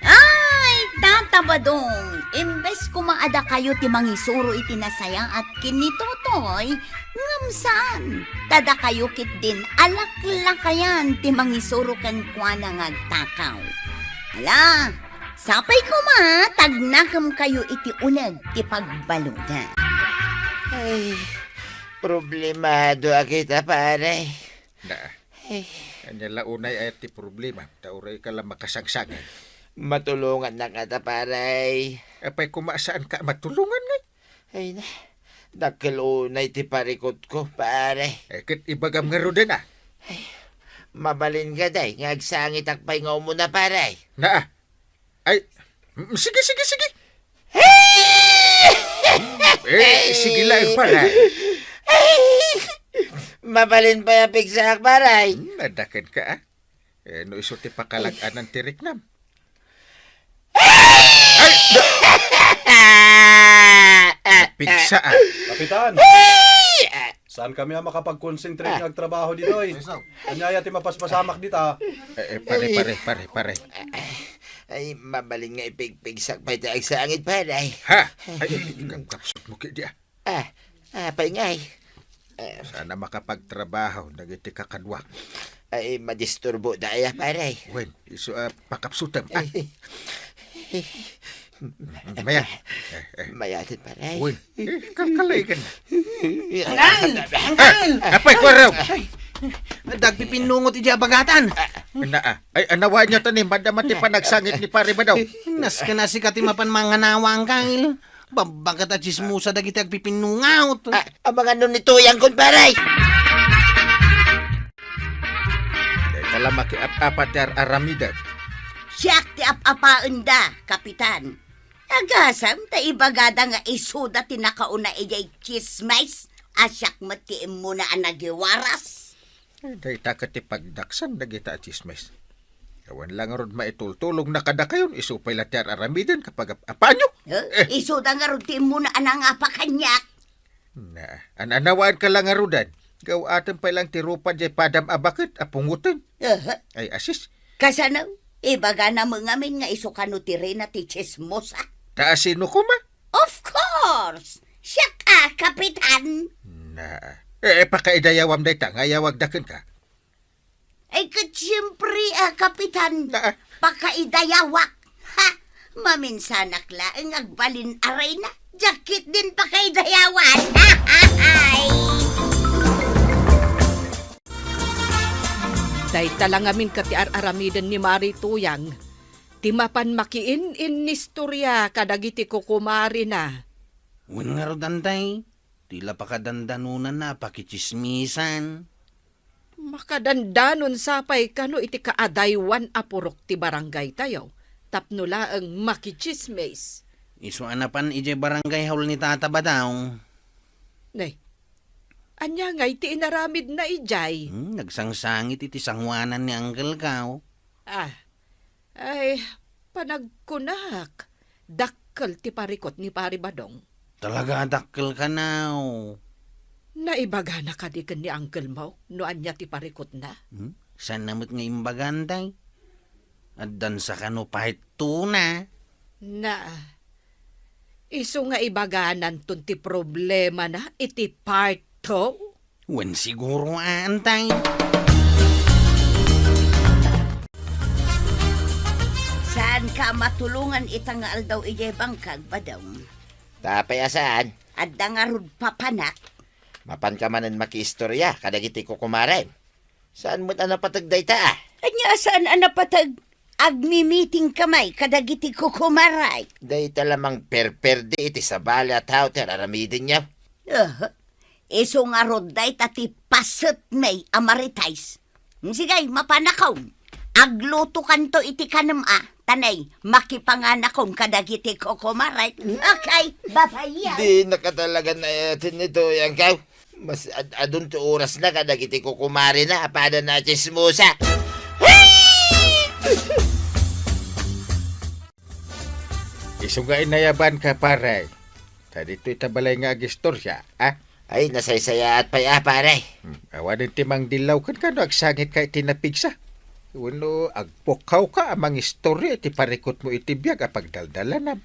B: Ay, tatabadong. Imbes kumaada kayo ti mangisuro iti nasayang at kinitotoy, ngamsan. Tada kayo kit din alaklakayan ti mangisuro kan kwa ngagtakaw. Ala, sapay kuma, tagnakam kayo iti unag ti pagbaludan.
D: ay, problemado kita paray.
F: Na, kanya launay ay ti problema. Tauray ka lang makasagsagan.
D: Matulungan na kita paray.
F: Apay kumasaan ka matulungan nga.
D: Ay na, Nakalunay ti parikot ko, pare.
F: Ket ibagam nga rudan
D: Mabalin ka day, ngagsangit akpay nga mo na, pare.
F: Na ay, sige. Sige lang pala.
D: Mabalin pa yung pigsak, pare.
F: Nadakan ka no iso ti pakalagan ng tirik nam. Pigsa
E: Kapitan! Saan kami makapag-concentrate ng trabaho dito eh? Kanyaya ti mapaspasamak dito.
F: Pare.
D: Ay, mabalin nga ipigpigsak pa ito ang sangit, pare.
F: Ha? Ay, kapsot mo kaya.
D: Paingay.
F: Sana makapagtrabaho, nagiti kakadwa.
D: Ay, madisturbo daya, pare.
F: Wen, iso pakapsutam. Maya.
D: Mayatin, pare.
F: Wen, kakalay ka na.
A: Angal!
F: Apay ko raw.
H: Dagpipinungot iti abagatan.
F: Ay, anawa niyo to ni madamati pa nagsangit ni pare ba daw?
H: Nas ka na si katimapan mga nawang kail. Babagat at chismusa dagiti agpipinungaw.
D: Ang mga nun nito yang kun, pare.
F: Kala makiap-apat yar aramidan.
B: Siyak ti apapaan da, kapitan. Agasam ta ibagada nga isuda ti nakauna ijay chismis. Asyak matiin mo na ang nagiwaras.
F: Day takati pagdaksan dagita at chismes. Kawan lang rod maitultulog na kada kayon, isupay latyar aramidan kapag apanyo.
B: Isuda nga rutin mo na ang apakanyak.
F: Na, anawaan ka lang arudan. Gaw atin pa lang tirupan jay padam abakit, apungutin. Ay asis,
B: Kasanaw, ibaga na mga min nga isukano ti Rina ti chismosa.
F: taasino ko ma?
B: Of course! Siya ka, kapitan!
F: Na, pakaidayawam day ta, ngayawag dakin ka.
B: Ay kat siyempre, kapitan,
F: Na,
B: pakaidayawak. Ha? Maminsanak laeng agbalin aray na. Jakit din pakaidayawan. Ay!
A: Day talangamin ka ti aramidan ni Mari Tuyang. Timapan makiin nistorya kadagiti kukumari na.
H: Wen nga rodantay. Tila pakadandanunan na pakichismisan.
A: Makadandanon sapay kano iti kaadaywan apurok ti barangay tayo. Tapno laeng makichismes.
H: Iso anapan ije barangay haul ni Tata ba daw?
A: Nay, anya nga iti inaramid na ijay.
H: Nagsangsangit iti sangwanan ni Uncle Kao.
A: Ay, panagkunak. Dakkel ti parikot ni Pari Badong.
H: Talaga dakkel ka now.
A: Naibaga na kadikan ni Uncle mo, no anya ti parikot na.
H: San namot nga imbagantay? At dan sa kano pahit tuna.
A: Na, iso nga ibaganan ton ti problema na iti part to.
H: Wen siguro antay.
B: Saan ka matulungan itang nga aldaw ijay bangkag ba daw?
D: Tapayasaan,
B: At dangarod papanak.
D: mapan ka manan makiistorya, kadagiti ko kumaray. Saan mo't napatagday ta,
B: Anya saan anapatag agmi-meeting kamay kadagiti ko kumaray.
D: Day talamang perperde iti sabali at hauter aramidin niya.
B: Iso nga roday tati paset may amaritais. Sigay, mapanakaw. Agluto kanto iti kanam Tanay, makipanganakon kadagiti ko kumaray. Okay, babaya.
D: Di nakatalaga na yatin nito yang kaw. Mas adun to oras na kadagiti ko kumari na apada na chismosa.
F: Iso nga inayaban ka pare. Tadi ito itabalay nga agistorya,
D: Ay, nasaysaya at paya, pare.
F: Awanin timang dilaw kan ka no, agsangit ka itinapigsa. Wano, agpukaw ka amang istorya, iti parikot mo itibiyag apagdaldalanam.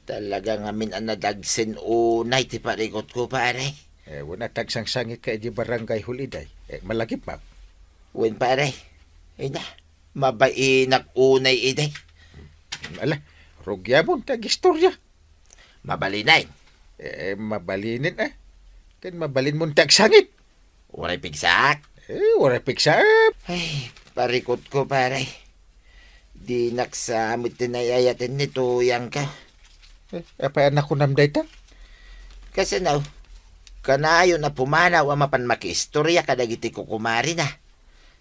D: Talaga nga min anadagsin unay ti parikot ko, pare.
F: Wala tagsang sangit ka iti barangay huliday. Malagip ma.
D: Wen, pare. Ay na, mabainak unay iday.
F: Ala, rugyamon tag istorya.
D: Mabalinay.
F: Mabalinin Kan mabalin mo tag sangit.
D: Waray pigsak.
F: Wala piksa.
D: Ay, parikot ko, pare. Di naksamit tinayayatin nito yang ka.
F: Apa anak ko namday ta?
D: Kasi now, kanayo na pumanaw ang mapan makiistorya kadagiti ko kumari na.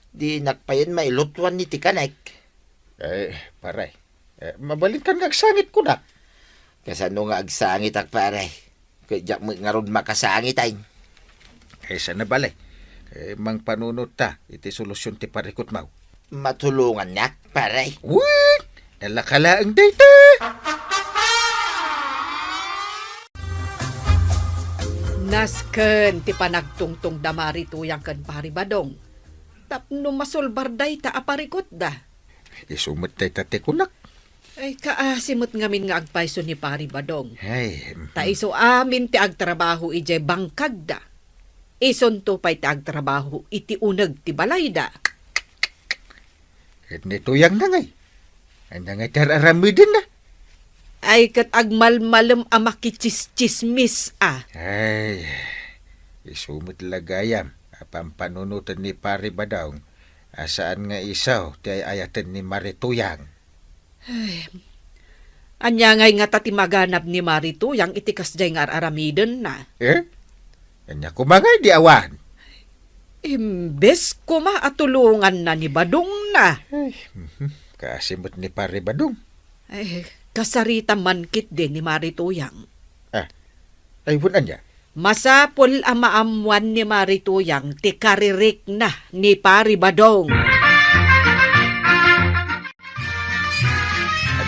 D: Di nakpayon mailutwan ni tikanek.
F: Paray. Mabalin ka nagsangit ko na.
D: Kasano nga agsangit ak pare. Kaya nga ron makasangit ay.
F: Sana balay. Mang panunot ta, iti solusyon ti parikot mau.
D: Matulungan nak pare.
F: Uy! Nalakala ang data!
A: Nasken ti panagtungtong damari tuyang ken pari badong. Tapno masulbarday ta aparikot da.
F: Isumot tayo tate kunak.
A: Ay kaasimot ngamin nga agpayso ni pari badong.
F: Ay,
A: Ta iso amin ti agtrabaho ije bangkag da. Ison to pa'y ti agtrabaho iti uneg ti balay da.
F: nito yang na ngay. Ang ngay tararamidin na.
A: Ay kat agmalmalem a makichismis
F: Ay, isumot lagayam. Pampanunutan ni pari badong. Asaan nga isaw, ti ayatan ni Marituyang.
A: Anya ngay nga tatimaganap ni Marito yang itikas jay nga aramiden na.
F: Kanya kumangay di awan.
A: Imbes ko maatulungan na ni Badong na.
F: Kasimot ni pari badong.
A: Ay, kasarita mankit din ni Marituyang.
F: Ay, bunan niya.
A: Masapol ang maamuan ni Marituyang ti karirik na ni Pari Badong.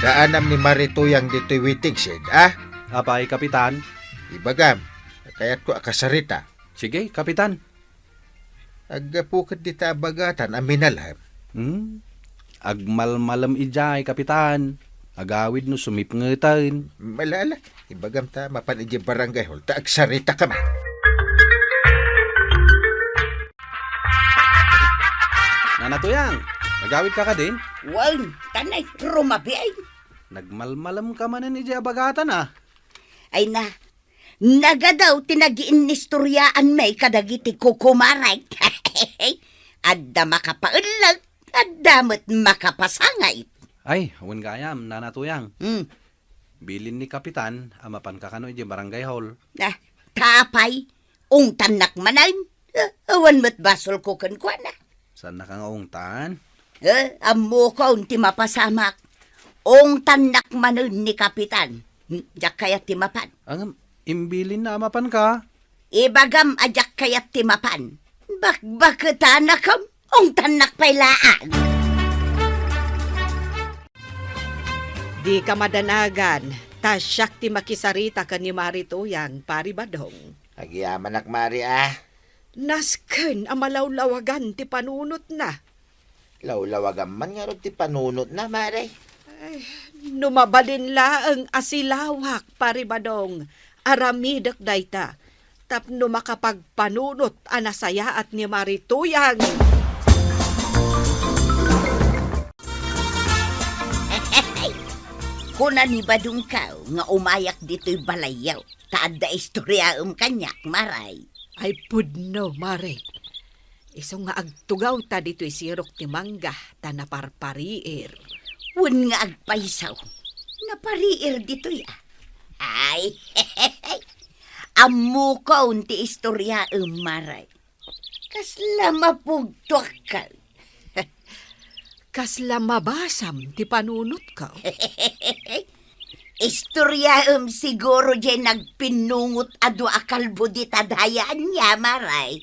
F: Daanam ni Marituyang dito'y waiting shed,
G: Apay, Kapitan.
F: Ibagam, kaya't ko akasarita.
G: Sige, Kapitan.
F: Agapukad di tabagatan aminalham.
G: Agmalmalam ijay, Kapitan. Agawid no sumipngetan.
F: Malala, ibagam ta mapan iji barangay hall, ta agsarita ka man.
G: Nanatuyang, nagawid ka din?
B: Wan, tanay, rumabi ay.
G: Nagmalmalam ka manan ijay abagatan
B: Ay na, nagadaw tinagiin ni storyaan may kadagiti kukumaray. Adda makapaunlag, addamat makapasangay.
G: Ay, awan gayam, Nanatuyang.
B: Hmm.
G: Bilin ni Kapitan, amapan ka kano ijay barangay hall.
B: Tapay, ungtan nakmanan. Awan mat basol ko kwa na.
G: Saan na kang ungtan?
B: Amo ko ti mapasamak. Ungtan nakmanan ni Kapitan. Jak kaya timapan.
G: Ang imbilin na amapan ka.
B: Ibagam ajak kaya timapan. Bakbakita na kam. Ungtan nakpailaan.
A: Di ka madanagan, tasyak ti makisarita ka ni Marituyang Pari Badong.
D: Agyaman nak mari
A: Nasken ang malawlawagan ti panunot na.
D: Lawlawagan man nga ron ti panunot na mare.
A: Numabalin laeng asilawak Pari Badong. Aramidak dayta. Tapno makapagpanunot anasaya at ni Marituyang.
B: Kuna ni Badung ka nga umayak dito'y balayaw. Taad da istorya kanyak, maray.
A: Ay pudno, Mare. Iso nga agtugaw ta dito'y sirok ti mangga ta naparpariir.
B: Wan nga agpaisaw. Napariir dito'y Ay, amu ko unti istorya maray. Kasla mapugtok ka.
A: Kasla mabasam ti panunot ka.
B: Istorya siguro dyan nagpinungot ado akalbo di tadhayaan niya, maray.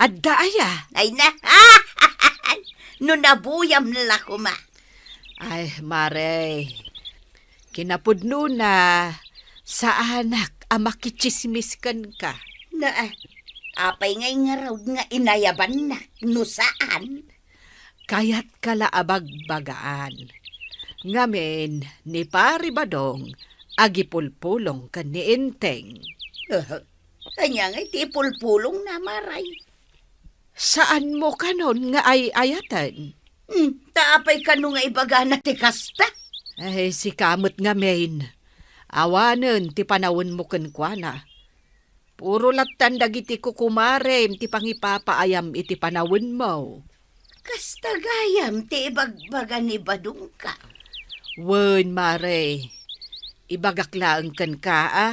A: Adda aya.
B: Ay na, no nabuyam nila kuma.
A: Ay, Mare. Kinapudno na sa anak ang makichismiskan ka.
B: Na, apay ngay nga raw nga inayaban na, no saan?
A: Kaya't kalaabag-bagaan. Ngamen ni Pari Badong agipulpulong kan ni Inteng.
B: Kanya nga tipulpulong na, maray.
A: Saan mo kanon nga ay ayatan?
B: Taapay ka nung nga ibaga na ti kasta.
A: Ay, si kamot ngamen. Awanen ti panawon mo kenkwana. Puro latan dagiti kukumarem ti pangipapaayam iti panawon mo.
B: Kasta gayam ti ibagbaga ni Badung ka.
A: Wen, Mare. Ibagaklaan kan ka,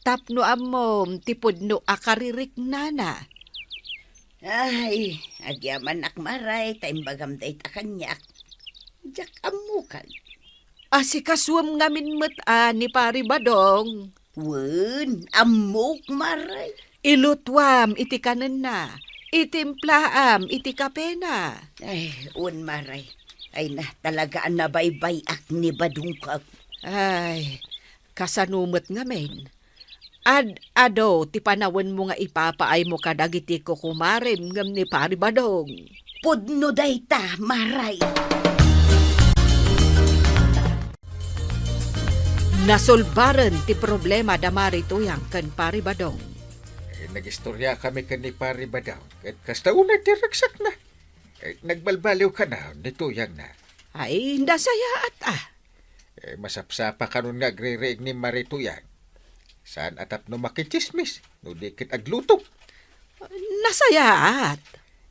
A: Tapno amom, tipod no akaririk nana.
B: Ay, agyaman akmaray, taimbagam day takanyak. Jak amukan.
A: Asikaswam ngamin ni Pari Badong.
B: Wen, amuk maray.
A: Ilutwam iti kanen na. Itimplaam iti kapena.
B: Ay, un maray. Ay na, talaga ang nabaybay ak ni Badungkag.
A: Ay, kasanumot ngamin. Ado, ti panawan mo nga ipapaay mo kadagiti ko kumarim ngam ni Pari Badong.
B: Pudno day ta, maray.
A: Nasolbaran ti problema damari tuyang kan Pari Badong.
F: Nagistorya kami kan ni Pari Badaw. At kasta una diragsak na. Nagbalbaliw ka na, nituyang na.
A: Ay, nasaya at
F: Masapsapa ka nun nagre-reig ni Marituyang. Saan atap no makichismis, no dikit agluto.
A: Nasaya at.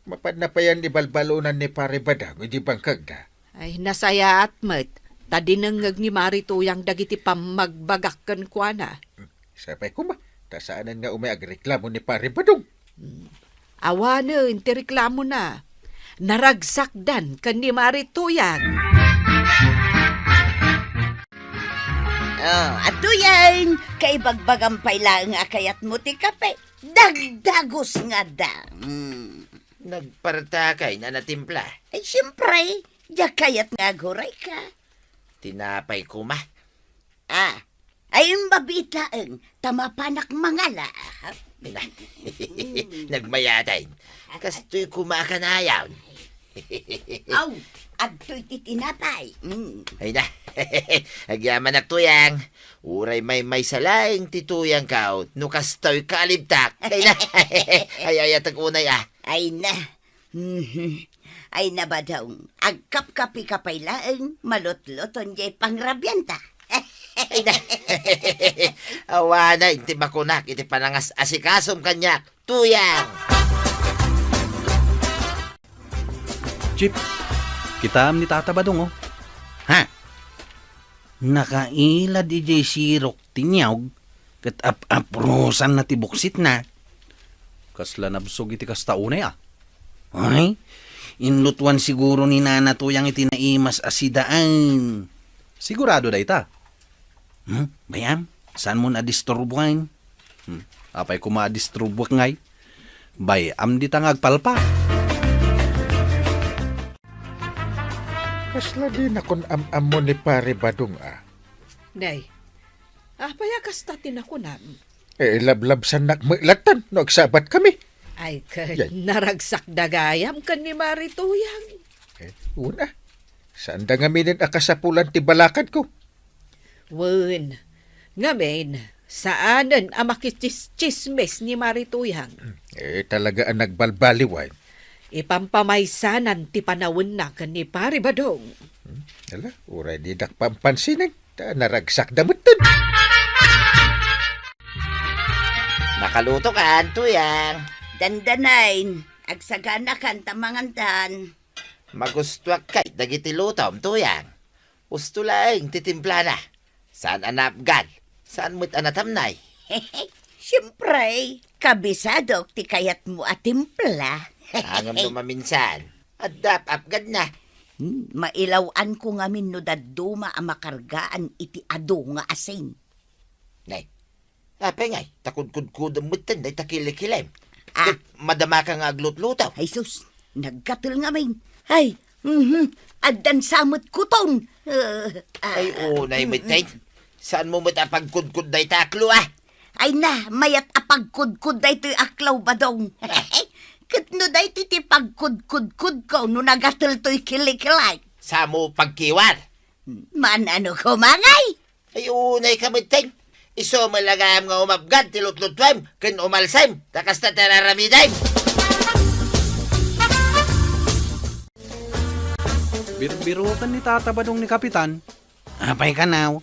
F: Mapad na pa yan ibalbalunan ni Pari Badaw, hindi bangkag na.
A: Ay, nasaya at met. Tadi nangag ni Marituyang dagiti pamagbagakkan kwa na.
F: Sapay ko ma, tasaanan nga agreklamo ni Pari Badong.
A: Awanen, ti reklamo na. Naragsakdan kan ni Marituyang.
B: Oh, ato yan, kay bagbagang pailang akayat mo ti kape. Dagdagos nga da.
D: Nagpartakay na natimpla.
B: Ay, siyempre, kayat nga guray ka.
D: Tinapay ko ma.
B: Ayun babitaeng, tamapanak mangala.
D: Nagmayatay. Kasto'y kumakanayaw.
B: Aw, agto'y titinapay.
D: Ay na. Agyaman ak tuyang. Uray may salaing tituyang kao. No kasto'y kalibtak. Ay na. Ay atag unay
B: Ay na. Ay na ba daw, agkap-kapi kapay laeng, malot-loton jay pangrabyanta.
D: Ay na. Awana, inti makunak, iti panangas asikasom kanyak. Tuyang.
G: Chip, kita ni Tata Badong, oh. Ha? Nakailad ijay sirok tinyawg, kat aprosan na tibuksit na. Kasla nabsog iti kastaunay, Ay, inlutuan siguro ni Nana Tuyang iti naimas asidaan. Sigurado da ita. Bayam, saan mo na-disturbuan? Apay ko ma-disturbuak ngay? Bayam di tangagpalpa.
F: Kasla din akong am-amo ni Pari Badong
A: Nay, apaya kasta tinakunam.
F: Lablab sa nakmailatan, nagsabat kami.
A: Ay,
F: Yay.
A: naragsak dagayam kan ni Marituyang.
F: Una, saan da ngaminin akasapulan ti balakad ko?
A: Wen, ngamin, saanan ang makichismis ni Marituyang?
F: Talaga ang nagbalbaliwan.
A: Ipampamaysanan ti panawin na kan ni Pari Badong.
F: Ala, uray di dakpampansinan, naragsak damutan.
D: Nakaluto kan, tuyang.
B: Dandanain, agsagana kan tamangantan.
D: Magustuak kay dagiti lutom, tuyang. Usto laing titimpla na. Saan anapgan? Saan mo't anatamnay?
B: Siyempre, kabisado ti kayat mo atimpla.
D: Hangam dumaminsan. Adap apgad na.
B: Mailawan ko ngamin no daduma ang makargaan iti ado nga asin.
D: Nay, apay ngay, takudkudkudam mutan, day takilikilem. Madama ka nga aglut-lutaw.
B: Ay sus, nagkatul ngamin. Ay, addan samot kuton.
D: Ay, unay mitay. Saan mo mo't apagkudkud day taklo
B: Ay na, mayat apagkudkud day to'y aklaw badong. Katno day ti pagkudkudkud ko no nagatul to'y kilikilay.
D: Sa mo pagkiwar.
B: Manano ko mangay?
D: Ay, unay ka mitay. Iso malagam nga umabgad, tilutlutwem, kin umalsem, takas na tararamiday.
G: Birutan ni Tata Badong ni Kapitan. Apay ka now.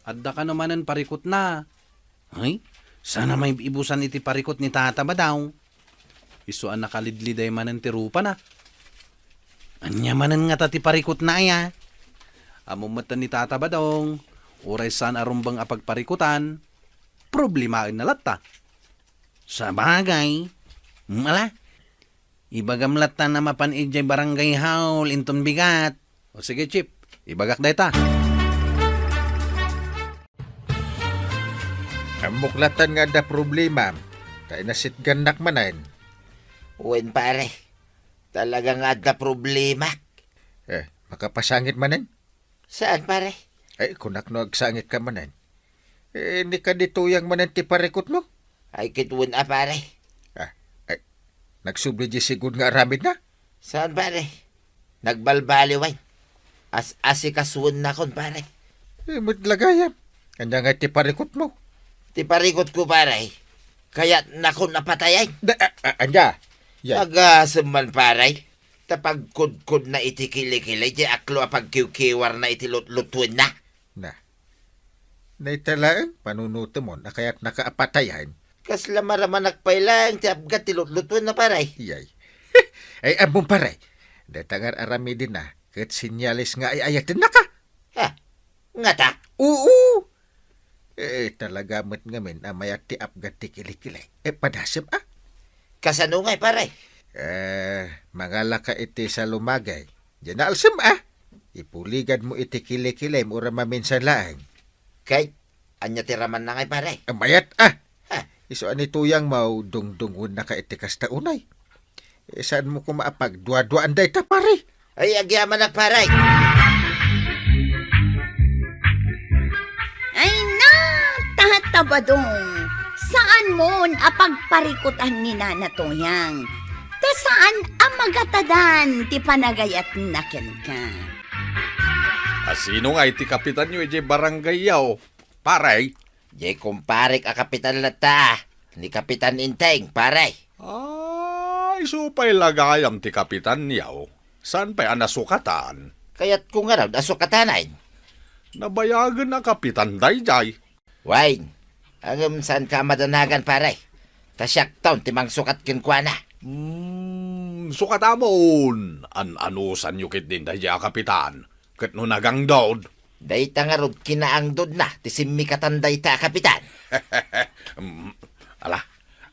G: Adda ka naman ang parikot na. Ay, sana may ibusan iti parikot ni Tata Badong. Iso ang nakalidliday manan ti rupa na. Anya manan nga tati parikot na ya. Amumatan ni Tata Badong. Uray saan arumbang apagparikutan. problema na lata.
H: Sa bagay, mala, ibagam lata na mapanid jay barangay haul inton bigat.
E: O sige, Chip. Ibagak dayta.
F: Ang muklatan nga da problema. Kaya nasit ganak manan.
D: Wen pare, talagang ada problema.
F: Makapasangit manan.
D: Saan pare?
F: Ay, kunak no agsangit ka manan. Ni ka dituyang manan ti parikot mo.
D: Ay kitwen pare.
F: Nagsubli di sigud nga aramid na.
D: Saan pare? Nagbalbaliway. Asikasuan na kon pare.
F: Maglagayam. Kanya nga ti parikot mo.
D: Ti parikot ko pare. Kaya nako napatayay.
F: Anja. Yan.
D: Agasaman pare. Tapag kudkud na iti kilikilay. Di aklo apag kiwkiwar na iti lutlutuin na.
F: Naitalaan, panunuto mo na kaya't nakaapatayan.
D: Kasla maraman nagpailang. Ti abgat ti lutlutuin na pare.
F: Iyay. Ay, abong pare. Datangar arami din na. Kat sinyalis nga ay ayatin na ka.
D: Ha? Nga ta?
F: Oo. Talaga mat ngamin amayat ti abgat ti kilikilay. Padasip
D: Kasano ngay pare?
F: Mga laka iti sa lumagay. Diyan na alsam Ipuligad mo iti kilikilay mo maminsan laang.
D: Kay, anya tiraman na ngay pare.
F: Amayat Iso ani tuyang mau dungdungun na ka iti kasta unay. Saan mo kumaapag dua-duaan day ta pare?
D: Ay, agyaman na pare.
B: Ay na, tatabadong. Saan mo apagparikutan ni Nana Toyang? Ta saan ang magatadan ti panagayat nakin ka?
E: Sino nga iti kapitan nyo iti barangay yaw? Paray.
D: Jay kumparik a kapitan lata. Ni Kapitan Inteng, pare.
E: Supay lagayam ti kapitan yaw. Saan pa'y anasukatan?
D: Kaya't kung nga raw, asukatanan.
E: Nabayagan na kapitan dayjay.
D: Wine, agam saan ka madanagan, pare? Tasyak taon, timang sukat kinkwa na.
E: Sukatamon. Anusan yukit din dayjay kapitan. Kat no nagang dod.
D: Dayta nga rod kinaang dod na, tisimikatan dayta kapitan.
E: Ala,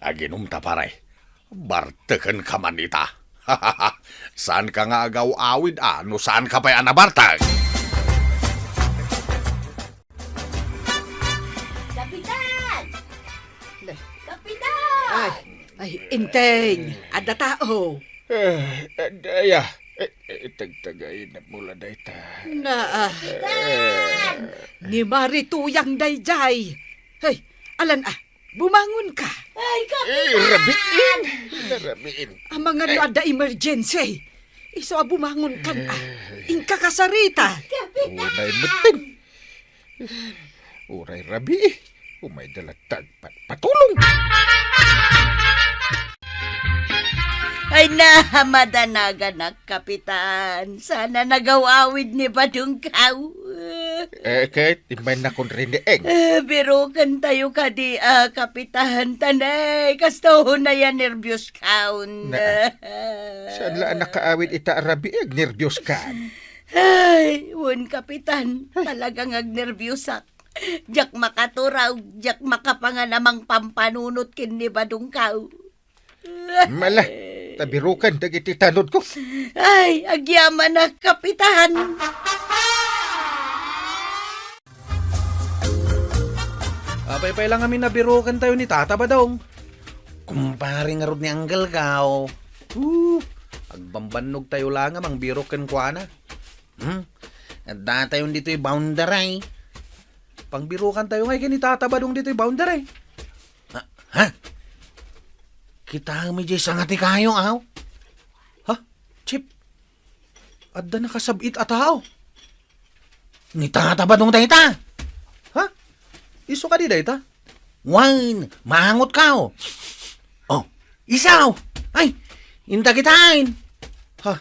E: aginum ta pare. Barteken ka man ita. Saan ka nga agaw awid no saan ka pa'y anabartag?
B: Kapitan! Kapitan!
A: Ay, Inteng, ada tao.
F: Daya. Tagtagay na mula dayta.
A: Na, ni Marituyang dayjay. Hey, alan bumangon ka.
B: Ay, Kapitan!
F: Rabiin.
A: Ang mga no ada emergency. Iso bumangon ka na. Ingka kasarita.
F: Unay mutin. Uray rabi. Umay dalatag patulong.
B: Ay na, madanagan na, Kapitan. Sana nagawawid ni Badungkaw.
F: Kahit imay na kong rinieng.
B: Birukan tayo ka di, Kapitan. Tanay, kasto na yan nervyos kaun.
F: Saan laan nakaawid ita arabieg, nervyos ka?
B: Ay, wun, Kapitan. Talagang agnervyosak. Jak makaturaw, jak makapanganamang pampanunot kin ni Badungkaw.
F: Mala, tabirukan dagiti tanod ko.
B: Ay, agyaman na, Kapitan.
G: Pay lang kami nabirukan tayo ni Tata Badong.
H: Kumpare nga rod ni Anggal kao.
G: Agbambanog tayo lang ang birukan kwa na.
H: At datayon dito'y boundary.
G: Pangbirukan tayo ngay kini Tata Badong dito'y boundary.
H: Ha? Kita may jay sangati kayo, aw.
G: Ha? Chip? Adda nakasabit ataw.
H: Ni Tata Badong dayta.
G: Ha? Iso ka di dayta?
H: Wine, mahangot ka, oh. Isaw! Ay, inta kitain.
G: Ha?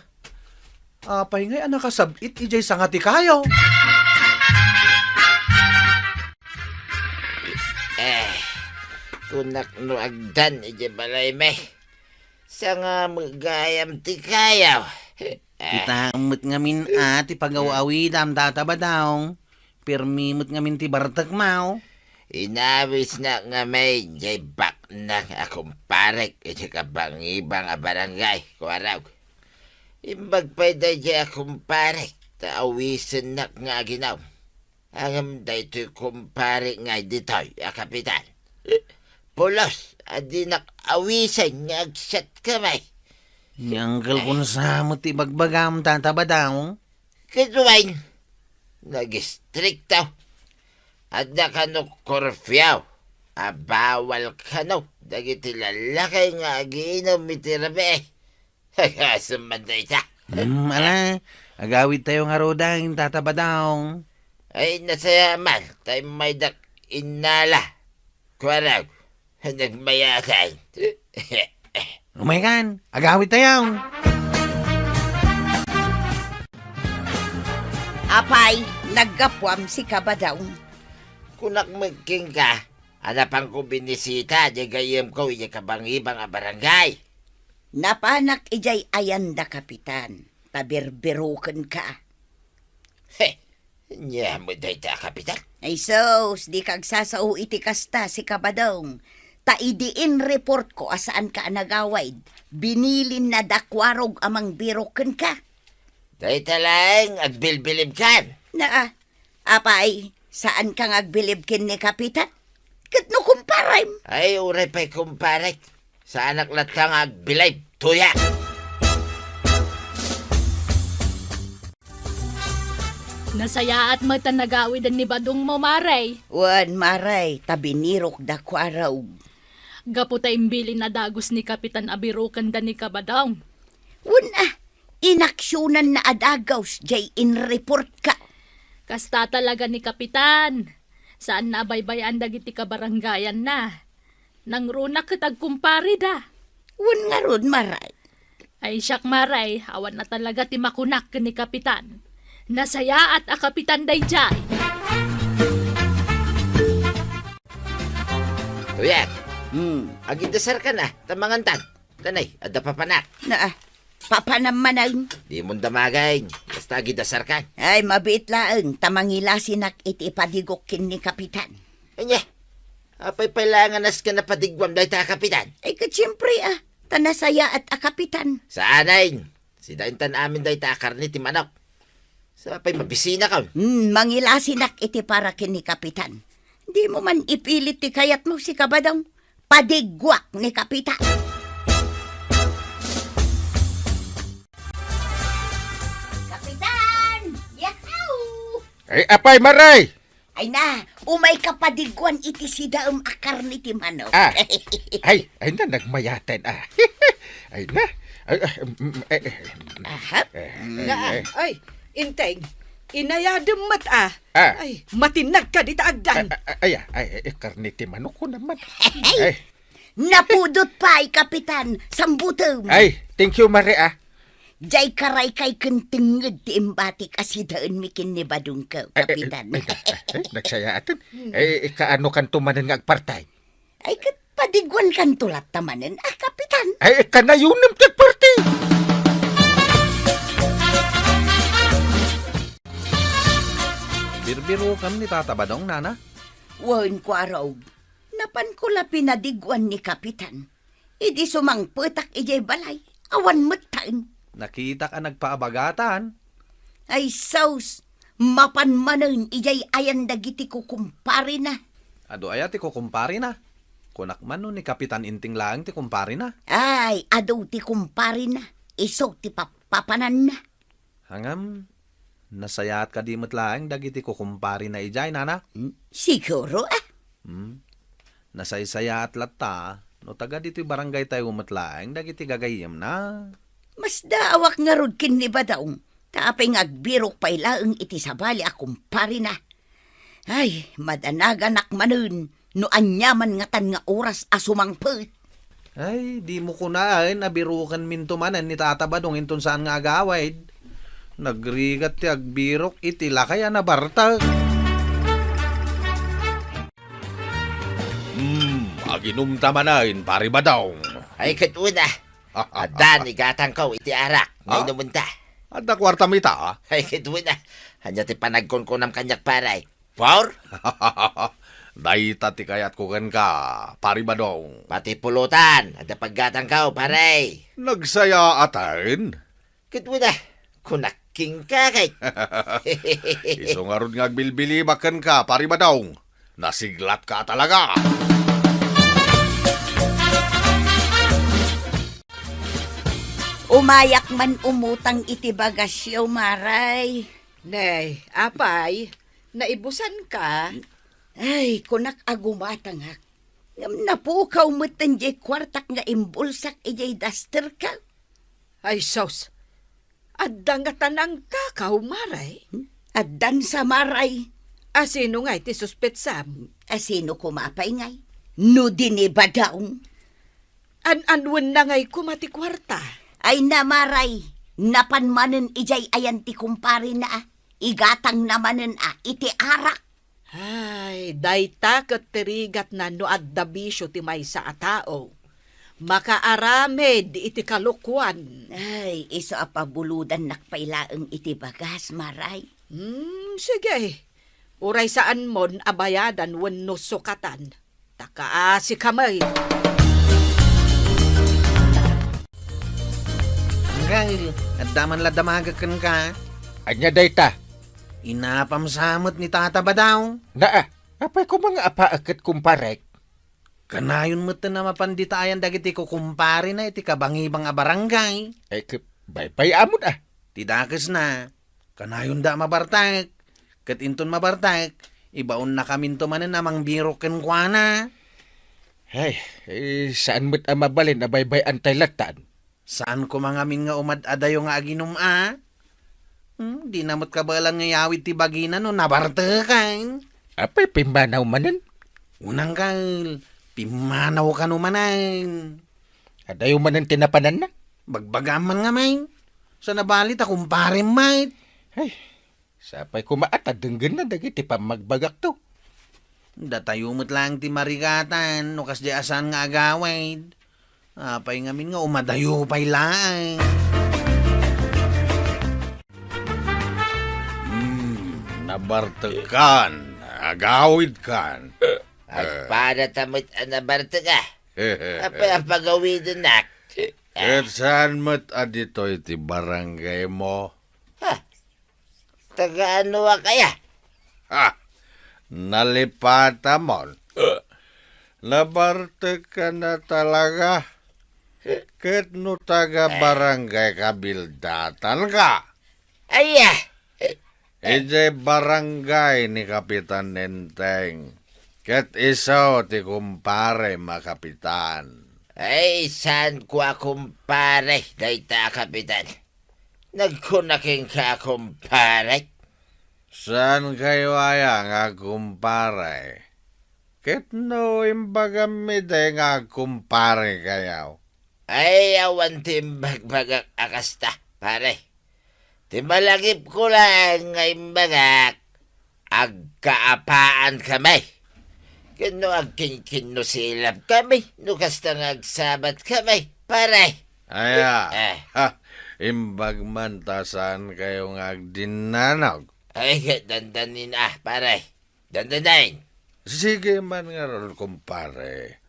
G: Apay ngay anak kasabit ijay sangati kayo.
D: Kunak no agdan, ije balay me. Sa nga magayam ti kayaw.
H: Kita umut ngamin ati pag-awawidam Tata Badong. Pirmimut ngamin ti bartak mau.
D: Inawis na nga may jibak na akong parek iti kabang ibang barangay ko araw. Imbag pa day akong parek taawisin na nga ginaw. Angam day to'y kumpare nga ditoy, kapitan. Pulos, adi awisan nga agsat kamay.
H: Yanggal ko na sa mo ti bagbagam tatabadaw.
D: Kituwain, nag-strictaw. At nakano korfyaw, bawal ka no, dagiti lalakay nga agiinom mitirabe. Hagasumanday ta.
H: Ala, agawid tayo nga rodang tatabadaw.
D: Ay nasaya man, tayo may dak inala. Kwarag, nagmayasan.
H: Umaykan, agawid tayo.
B: Apay, naggapwam si Kabadaw.
D: Kunak magking ka, hanapang ko binisita, di gayem ko, iya kabang ibang barangay.
B: Napanak ijay ayanda kapitan. Tabirbirukan ka.
D: Nya mo day ta, kapitan.
B: Ay sos, di kag sasao iti kasta si Kabadong. Taidiin report ko asaan ka nagawaid. Binilin na dakwarog amang birukan ka.
D: Day talang agbilbilib kan.
B: Na, apay, saan kang agbilib kin ni kapitan? Kat no kumparay.
D: Ay, uray pa'y kumparet. Sa anak latang agbilib, tuya.
C: Nasaya at matanagawid ni Badong mo, Maray.
B: Wan maray, tabinirok dakwaraw.
C: Gaputa imbili na dagos ni Kapitan Abirukan da ni Kabadaw.
B: Wan inaksyonan na adagaws, jay in-report ka.
C: Kasta talaga ni Kapitan. Saan na baybayan dagiti kabarangayan na. Nang runa kitag kumpari da.
B: Wan nga ron maray.
C: Ay siyak, Maray, awan na talaga ti makunak ni Kapitan. Nasaya at Kapitan dayjay.
D: Tuya, agidasar ka na, tamangantan. Tanay, ada papanak.
B: Na, papanamanan.
D: Di mo damagay, basta agidasar ka.
B: Ay, mabiit laeng, tamangilasinak iti padigok kin ni kapitan.
D: Anya, apay pailangan nas ka na padigwam dahi ta, kapitan.
B: Ay, katsiyempre tanasaya at kapitan.
D: Sa anayin, si daintan amin dahi ta karni ti manok. Sa apay mabisina ka.
B: Mangilasinak iti para kin ni kapitan. Di mo man ipilit ti kayat mo si Kabadong. Padigwak ni kapitan. Kapitan! Yahaw!
F: Ay, apay, Maray!
B: Ay na, umay ka padigwan iti si daam akar ni ti manok.
F: Ay na, nagmayatan, Ay na.
B: Ahap.
A: Ay, inteng. Inayadem mat Ay, matinag ka di taagdan.
F: Ay, karniti manok ko naman. Ay,
B: Napudot pa ay kapitan, sambutom.
F: thank you, Mare,
B: Jay karay kay kentinged ti imbatik asidaan mikin ni badung ka, kapitan.
F: Nagsaya atin. Kaano kan tumanan nga agpartay?
B: Ay, kat padigwan kan tulat tamanen, kapitan.
F: Ay, kanayunim ti party.
E: Birbiro kam ni Tata Badong, nana.
B: Wan ko araw, napan ko la pinadigwan ni kapitan. Idi sumang petak ijay balay, awan metain.
E: Nakita ka nagpaabagatan.
B: Ay saus, mapanmanen ijay ayan dagiti ko kumpari na.
E: Ado aya ti kumpari na. Kunak man no ni Kapitan Inting lang ti kumpari na.
B: Ay, adaw ti kumpari na, iso ti papanan na.
E: Hangam, nasayat ka di lang dagiti kumpari na ijay, nana.
B: Siguro
E: Nasaysaya at latta, no taga dito barangay tayo matlaang dagiti gagayem na.
B: Mas daawak nga rod kin ni Badaong, taapay ngagbirok pailaeng iti sabali akumpari na. Ay, madanaganak manun, no anyaman nga tan nga oras asumangpet.
E: Ay, di mo kunain, nabirukan minto manan ni Tata Badong inton saan nga agawid. Nagrigat ti agbirok itila kaya na bartag. Aginom tamanain, pari Badong.
D: Ay, katuna. Adan, igatang ko, iti arak. Ngayon namunta.
E: At na kwarta mita,
D: Ay, katuna. Hanya ti panagkon ko ng kanyak paray. Por?
E: Dayta ti kayat ko ken ka, pari badong.
D: Pati pulutan, ada paggatang ka, pare.
E: Nagsaya atain.
D: Kitwa na, kunaking ka kay.
E: Iso nga ron nga agbilbili baken ka, pari badong. Nasiglat ka talaga.
B: Umayak man umutang iti bagasyo, maray.
A: Nay, apay, naibusan ka?
B: Ay, kunak agumatang hak. Ngam napukaw mo tanjay kwartak nga imbulsak ijay duster ka.
A: Ay, sos. Adda nga tanang kakaw, maray.
B: Addan sa maray.
A: Asino nga iti suspetsam?
B: Asino kumapay ngay? No diniba daong.
A: An-anwan na ngay kumati kwarta.
B: Ay namaray. Napanmanen ijay ayan ti kumpari na ah. Igatang namanen ah. Iti arak.
A: Ay, dayta ket terigat na no adda bisyo ti maysa a tao. Makaaramid iti kalukwan.
B: Ay, iso apabuludan nakpailaeng iti bagas, maray.
A: Sige. Uray saan mon abayadan wenno sukatan. Takaasi kamay.
H: Anggal, at daman la damagakan ka.
F: Anya dayta.
H: Inapamsamot ni Tata Badaw.
F: Naa, apay ko mga apaakit kumparek.
H: Kanayon mo na mapanditayan dagiti ko kumpare na iti kabangibang a barangay.
F: Ay, bay amon ah.
H: Tidakas na. Kanayon da mabartak. Kat inton mabartak, ibaon na kaminto manen namang biro ken kuana.
F: Ay, saan mo't mabalin na bay antay latan?
H: Saan ko mga min nga umad-adayo nga aginum a? Di namot kabalan nga yawit ti bagina no nabartakan.
F: Apay pimbanaw manen?
H: Unang kal, pimanaw ka no manan.
F: Adayo manen tinapanan na?
H: Bagbagaman nga may. Sa nabalit akumpare may.
F: Ay, sapay kumaata denggan na dagiti pamagbagak to.
H: Datayumot lang ti marigatan, no kas di asan nga agawid. Apay ngamin nga umadayo pay lang.
E: Nabartekan, agawid kan.
D: At para tamot anabarta ka. Apa ang pagawin nak?
E: Ket saan mo't adito iti barangay mo?
D: Taga ano kaya?
E: Ha! Nalipata mo. Nabarte ka na talaga. Ket no taga barangay kabildatan ka.
D: Aya!
E: Ije barangay ni Kapitan Nenteng. Ket iso ti kumpare makapitan.
D: Ay, saan ko kumpare, dayta kapitan? Nagkunaking ka kumpare?
E: Saan kayo aya nga kumpare? Ket no imbagamide nga kumpare kayaw.
D: Ay, awan timbagbagak akasta, pare. Timbalagip ko lang nga imbagak. Agkaapaan kami. Kano agkinkin no silap kami. No kasta agsabat kami, pare.
E: Aya, imbag man tasan kayo nga agdinanog.
D: Ay, dandanin pare. Dandanain.
E: Sige man nga ron, kumpare.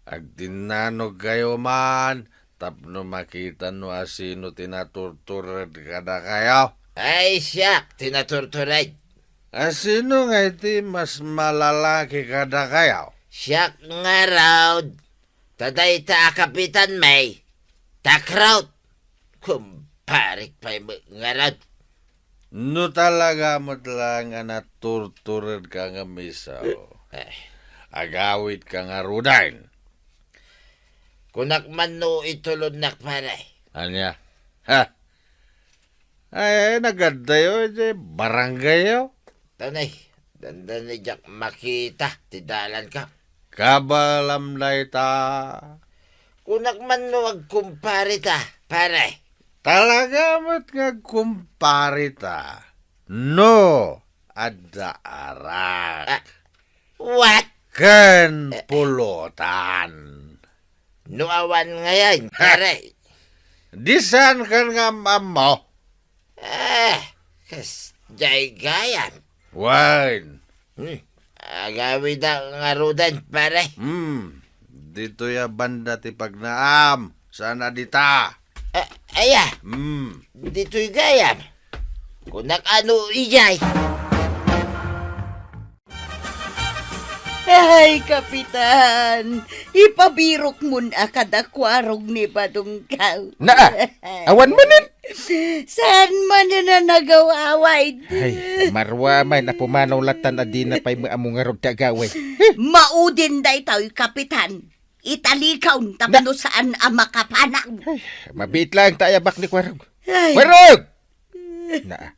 E: Agdinanog kayo man, tapno makita no asino tinaturtured kada kayo.
D: Ay, siyak, tinaturtured.
E: Asino nga iti mas malalaki kada kayo?
D: Siyak nga raw. Taday ta kapitan may. Takraut. Kumparik pa nga raw.
E: No talaga mo lang nga naturtured ka nga misaw. Agawit ka nga rudain.
D: Kunak man no itulod nak pare.
E: Anya? Ha? Ay, nagadayo, baranggayo.
D: Tanay, dandanay jak makita, tidalan ka.
E: Kabalamlay ta.
D: Kunak man no agkumpare ta, pare.
E: Talaga mo't nga kumpare ta. No, ada arak.
D: What?
E: Ken pulutan.
D: No awan ngayon, pare.
E: Disan kan nga mamo.
D: Kas jay gayan.
E: Wine.
D: Agawid ang ngarudan, pare.
E: Dito ya banda ti pagnaam. Sana dita.
D: Aya,
E: Hmm.
D: dito'y gayam. Kunak ano ijay.
B: Ay, Kapitan, ipabirok mo na kadakwarog ni Badungkaw.
F: Awan mo nun.
B: Saan man na nagawaway?
F: Ay, marwa man na pumanaw latan adi na pa'y among nga rod tagaway.
B: Maudin day tayo, Kapitan. Italikaw, tapno saan ang makapanang.
F: Mabit lang tayo bak ni Kwarog.
B: Ay,
F: Kwarog! Na,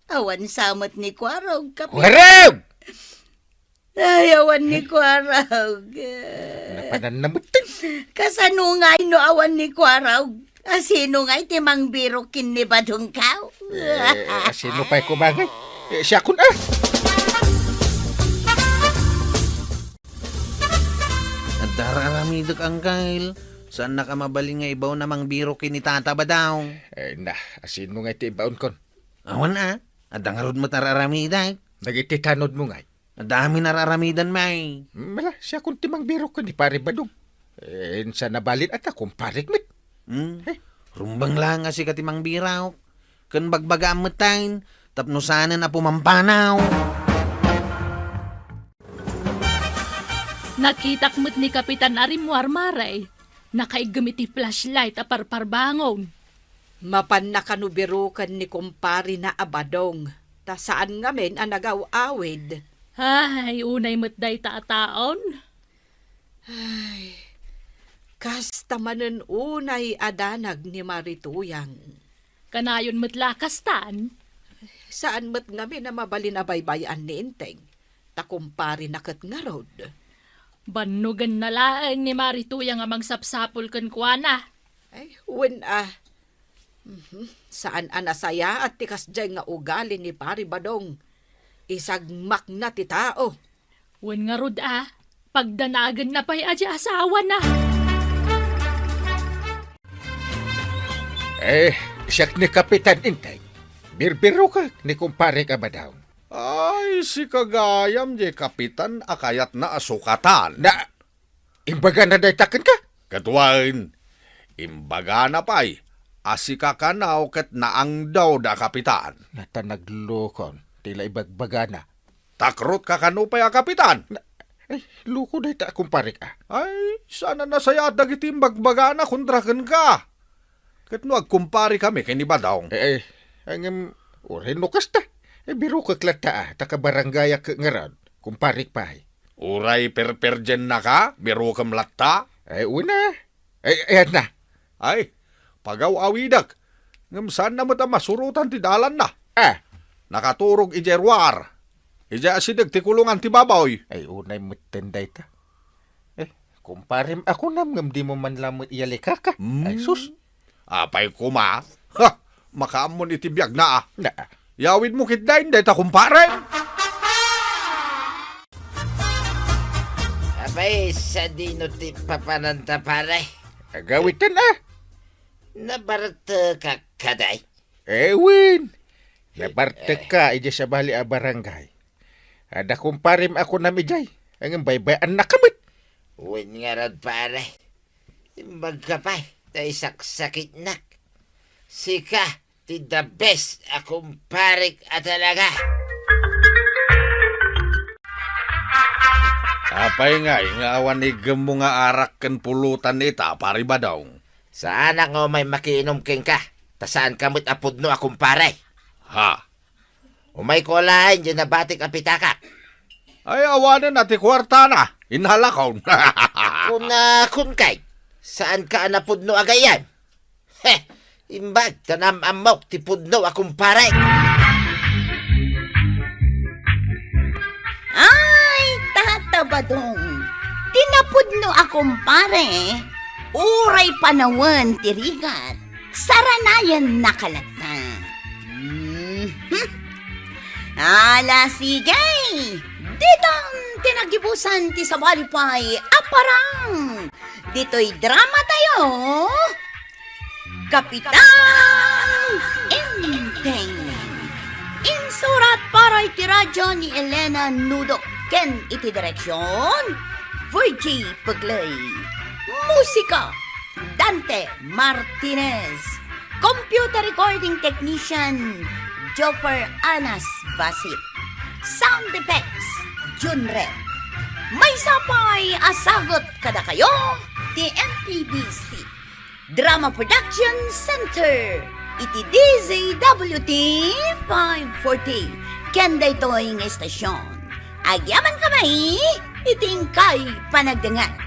B: awan samot ni Kwarog, Kapitan.
F: Kwarog!
B: Ay, awan ni Kwarog.
F: Napananamutin.
B: Kasanungay no awan ni Kwarog. Sino nga'y timang birokin ni Badungkaw?
F: Sino pa'y kumagay? Siya kun
H: Dararamidok ang kail. Saan na ka mabaling nga ibaw namang biro kinitata ba daw?
F: Sino nga iti ibaon kon?
H: Awan adang harod mo tararamidag.
F: Nagititanod mo nga.
H: Adami nararamidan may.
F: Mala, siya kun timang biro ko ni pare Badung. Sa nabalin at akong parik mit.
H: Rumbang lang nga si katimang biraw. Kan bagbaga amatain, tapno sana na pumampanaw.
C: Nakitak mo't ni Kapitan Arimwar Maray. Nakaigamit ti flashlight a parparbangon.
A: Mapan na kanubirukan ni kumpari na abadong. Ta saan ngamin ang nagaw-awid.
C: Ay, unay mo't day taataon.
A: Kasta manen unay adanag ni Marituyang.
C: Kanayon mo't lakastan.
A: Saan mo't ngamin na mabalin na baybayan ni Inteng. Ta kumpari na kat nga rod.
C: Banugan na laeng ni Marituyang amang sapsapol kan kuana.
A: Ay, Saan anasaya at tikas dyan nga ugali ni Pari Badong. Isagmak na ti tao.
C: Wen nga rod pagdanagan na pa'y adya asawa na.
F: Siyak ni Kapitan Intay. Birbiro ka ni kumpare ka ba daw?
E: Ay, si kagayam je kapitan akayat na asukatan.
F: Imbaga na daytakan ka?
E: Katuwain, imbaga na pa'y asika ka na ket naang daw da kapitan.
F: Natanaglukon, tila ibagbaga na.
E: Takrot ka kanupay a kapitan.
F: Luko dayta kumpare ka.
E: Ay, sana nasaya dagiti imbagbaga na kontraken ka. Ket no agkumpari kami kay ni Badong.
F: Ang urino kasta. Biro ka klata takabarangaya ka ngarad, kumparik pahay.
E: Uray perperjen na ka, biro kam latta.
F: Una. Ayan na.
E: Ay, pagaw-awidak. Ngam saan na mo ta masurutan ti dalan na. Nakaturog ijerwar. Ija asidag ti kulungan ti babaw.
F: Unay matenday ta. Kumparim ako ngam di mo man lamot iyalika ka. Sus.
E: Apay kuma. Makaamon iti biyag na Yawid mo kitdain, dahi ta kumpare.
D: Abay, sa dino ti papananta, pare.
F: Agawitan
D: Nabarata ka kaday.
F: Win. Nabarta ka ija sa bali a barangay. Ada kumparim ako na mijay. Ang baybayan na kamit.
D: Win nga rod, pare. Imbag ka pa, tayo saksakit nak. Sika, ti the best akong parik at talaga.
E: Apay nga, awan ni gamo nga arak ken pulutan nita, pari ba daw?
D: Saan ako may makiinom king ka? Tasaan kamot apod no akong pare? Umay ko lain dyan na batik ang pitaka.
E: Ay, awanan nati kwarta na. Inhalakaw.
D: Kun kay, saan ka anapod no agayan? Imbag, tanam amok, tipudno akong pare.
B: Ay, Tata Badong, tinapudno akong pare. Uray panawan tirigat, saranayan nakalata. Ala sigay, ditang tinagibusan ti sabalipay, aparang. Dito'y drama tayo. Kapitan Inteng. Insurat para iti radyo ni Elena Nudok. Ken iti direksyon, Virgie Paglay. Musika, Dante Martinez. Computer recording technician, Joper Anas Basit. Sound effects, Junre. May sapay asagot kada kayo, TMPBC. Drama Production Center, iti DZWT 540. Kenda ito ang estasyon. Agyaman kamay, iting kay panagdangan.